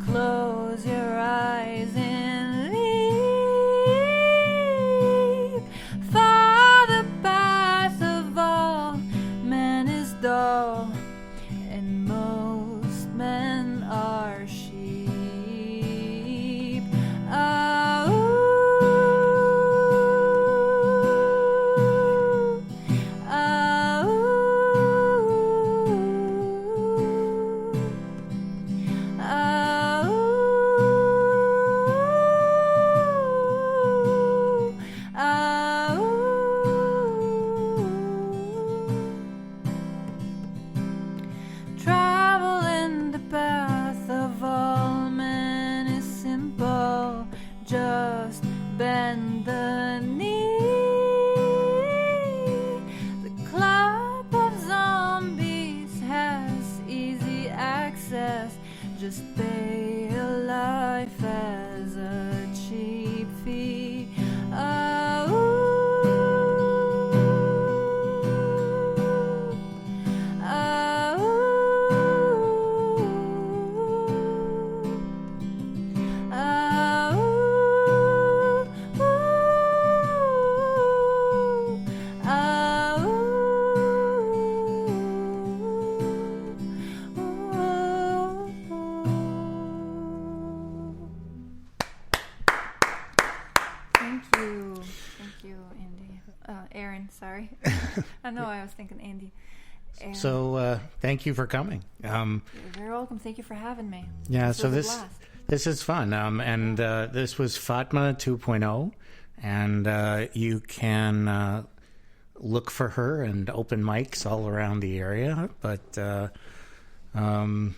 Close your eyes and leave. For the path of all men is dull, Fine, sorry. I know I was thinking Andy. And So thank you for coming. you're very welcome. Thank you for having me. Yeah, This so was a this blast. this is fun. And this was Fatma 2.0, and you can look for her and open mics all around the area. But I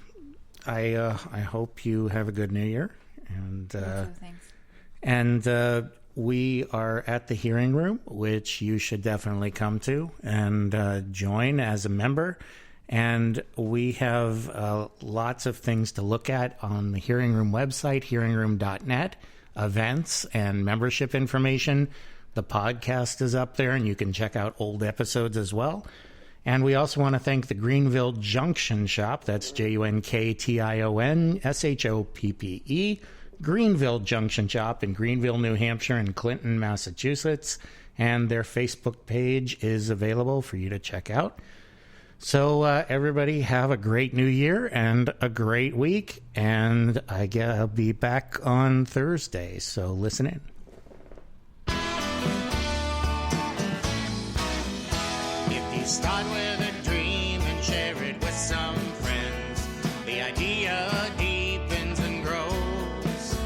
hope you have a good New Year. And You too, thanks. and we are at the hearing room, which you should definitely come to and join as a member. And we have lots of things to look at on the hearing room website, hearingroom.net, events and membership information. The podcast is up there, and you can check out old episodes as well. And we also want to thank the Greenville Junction Shop. That's JUNKTIONSHOPPE. Greenville Junction Shop in Greenville, New Hampshire, and Clinton, Massachusetts. And their Facebook page is available for you to check out. So everybody have a great new year and a great week. And I'll be back on Thursday, so listen in. If you start with a dream and share it with some friends, the idea deepens and grows.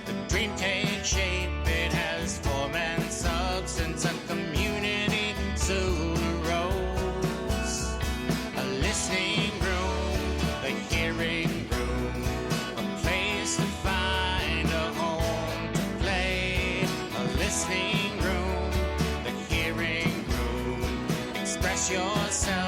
The dream takes shape, it has form and substance, and community soon arose. A listening room, the hearing room, a place to find a home to play. A listening room, the hearing room, express yourself.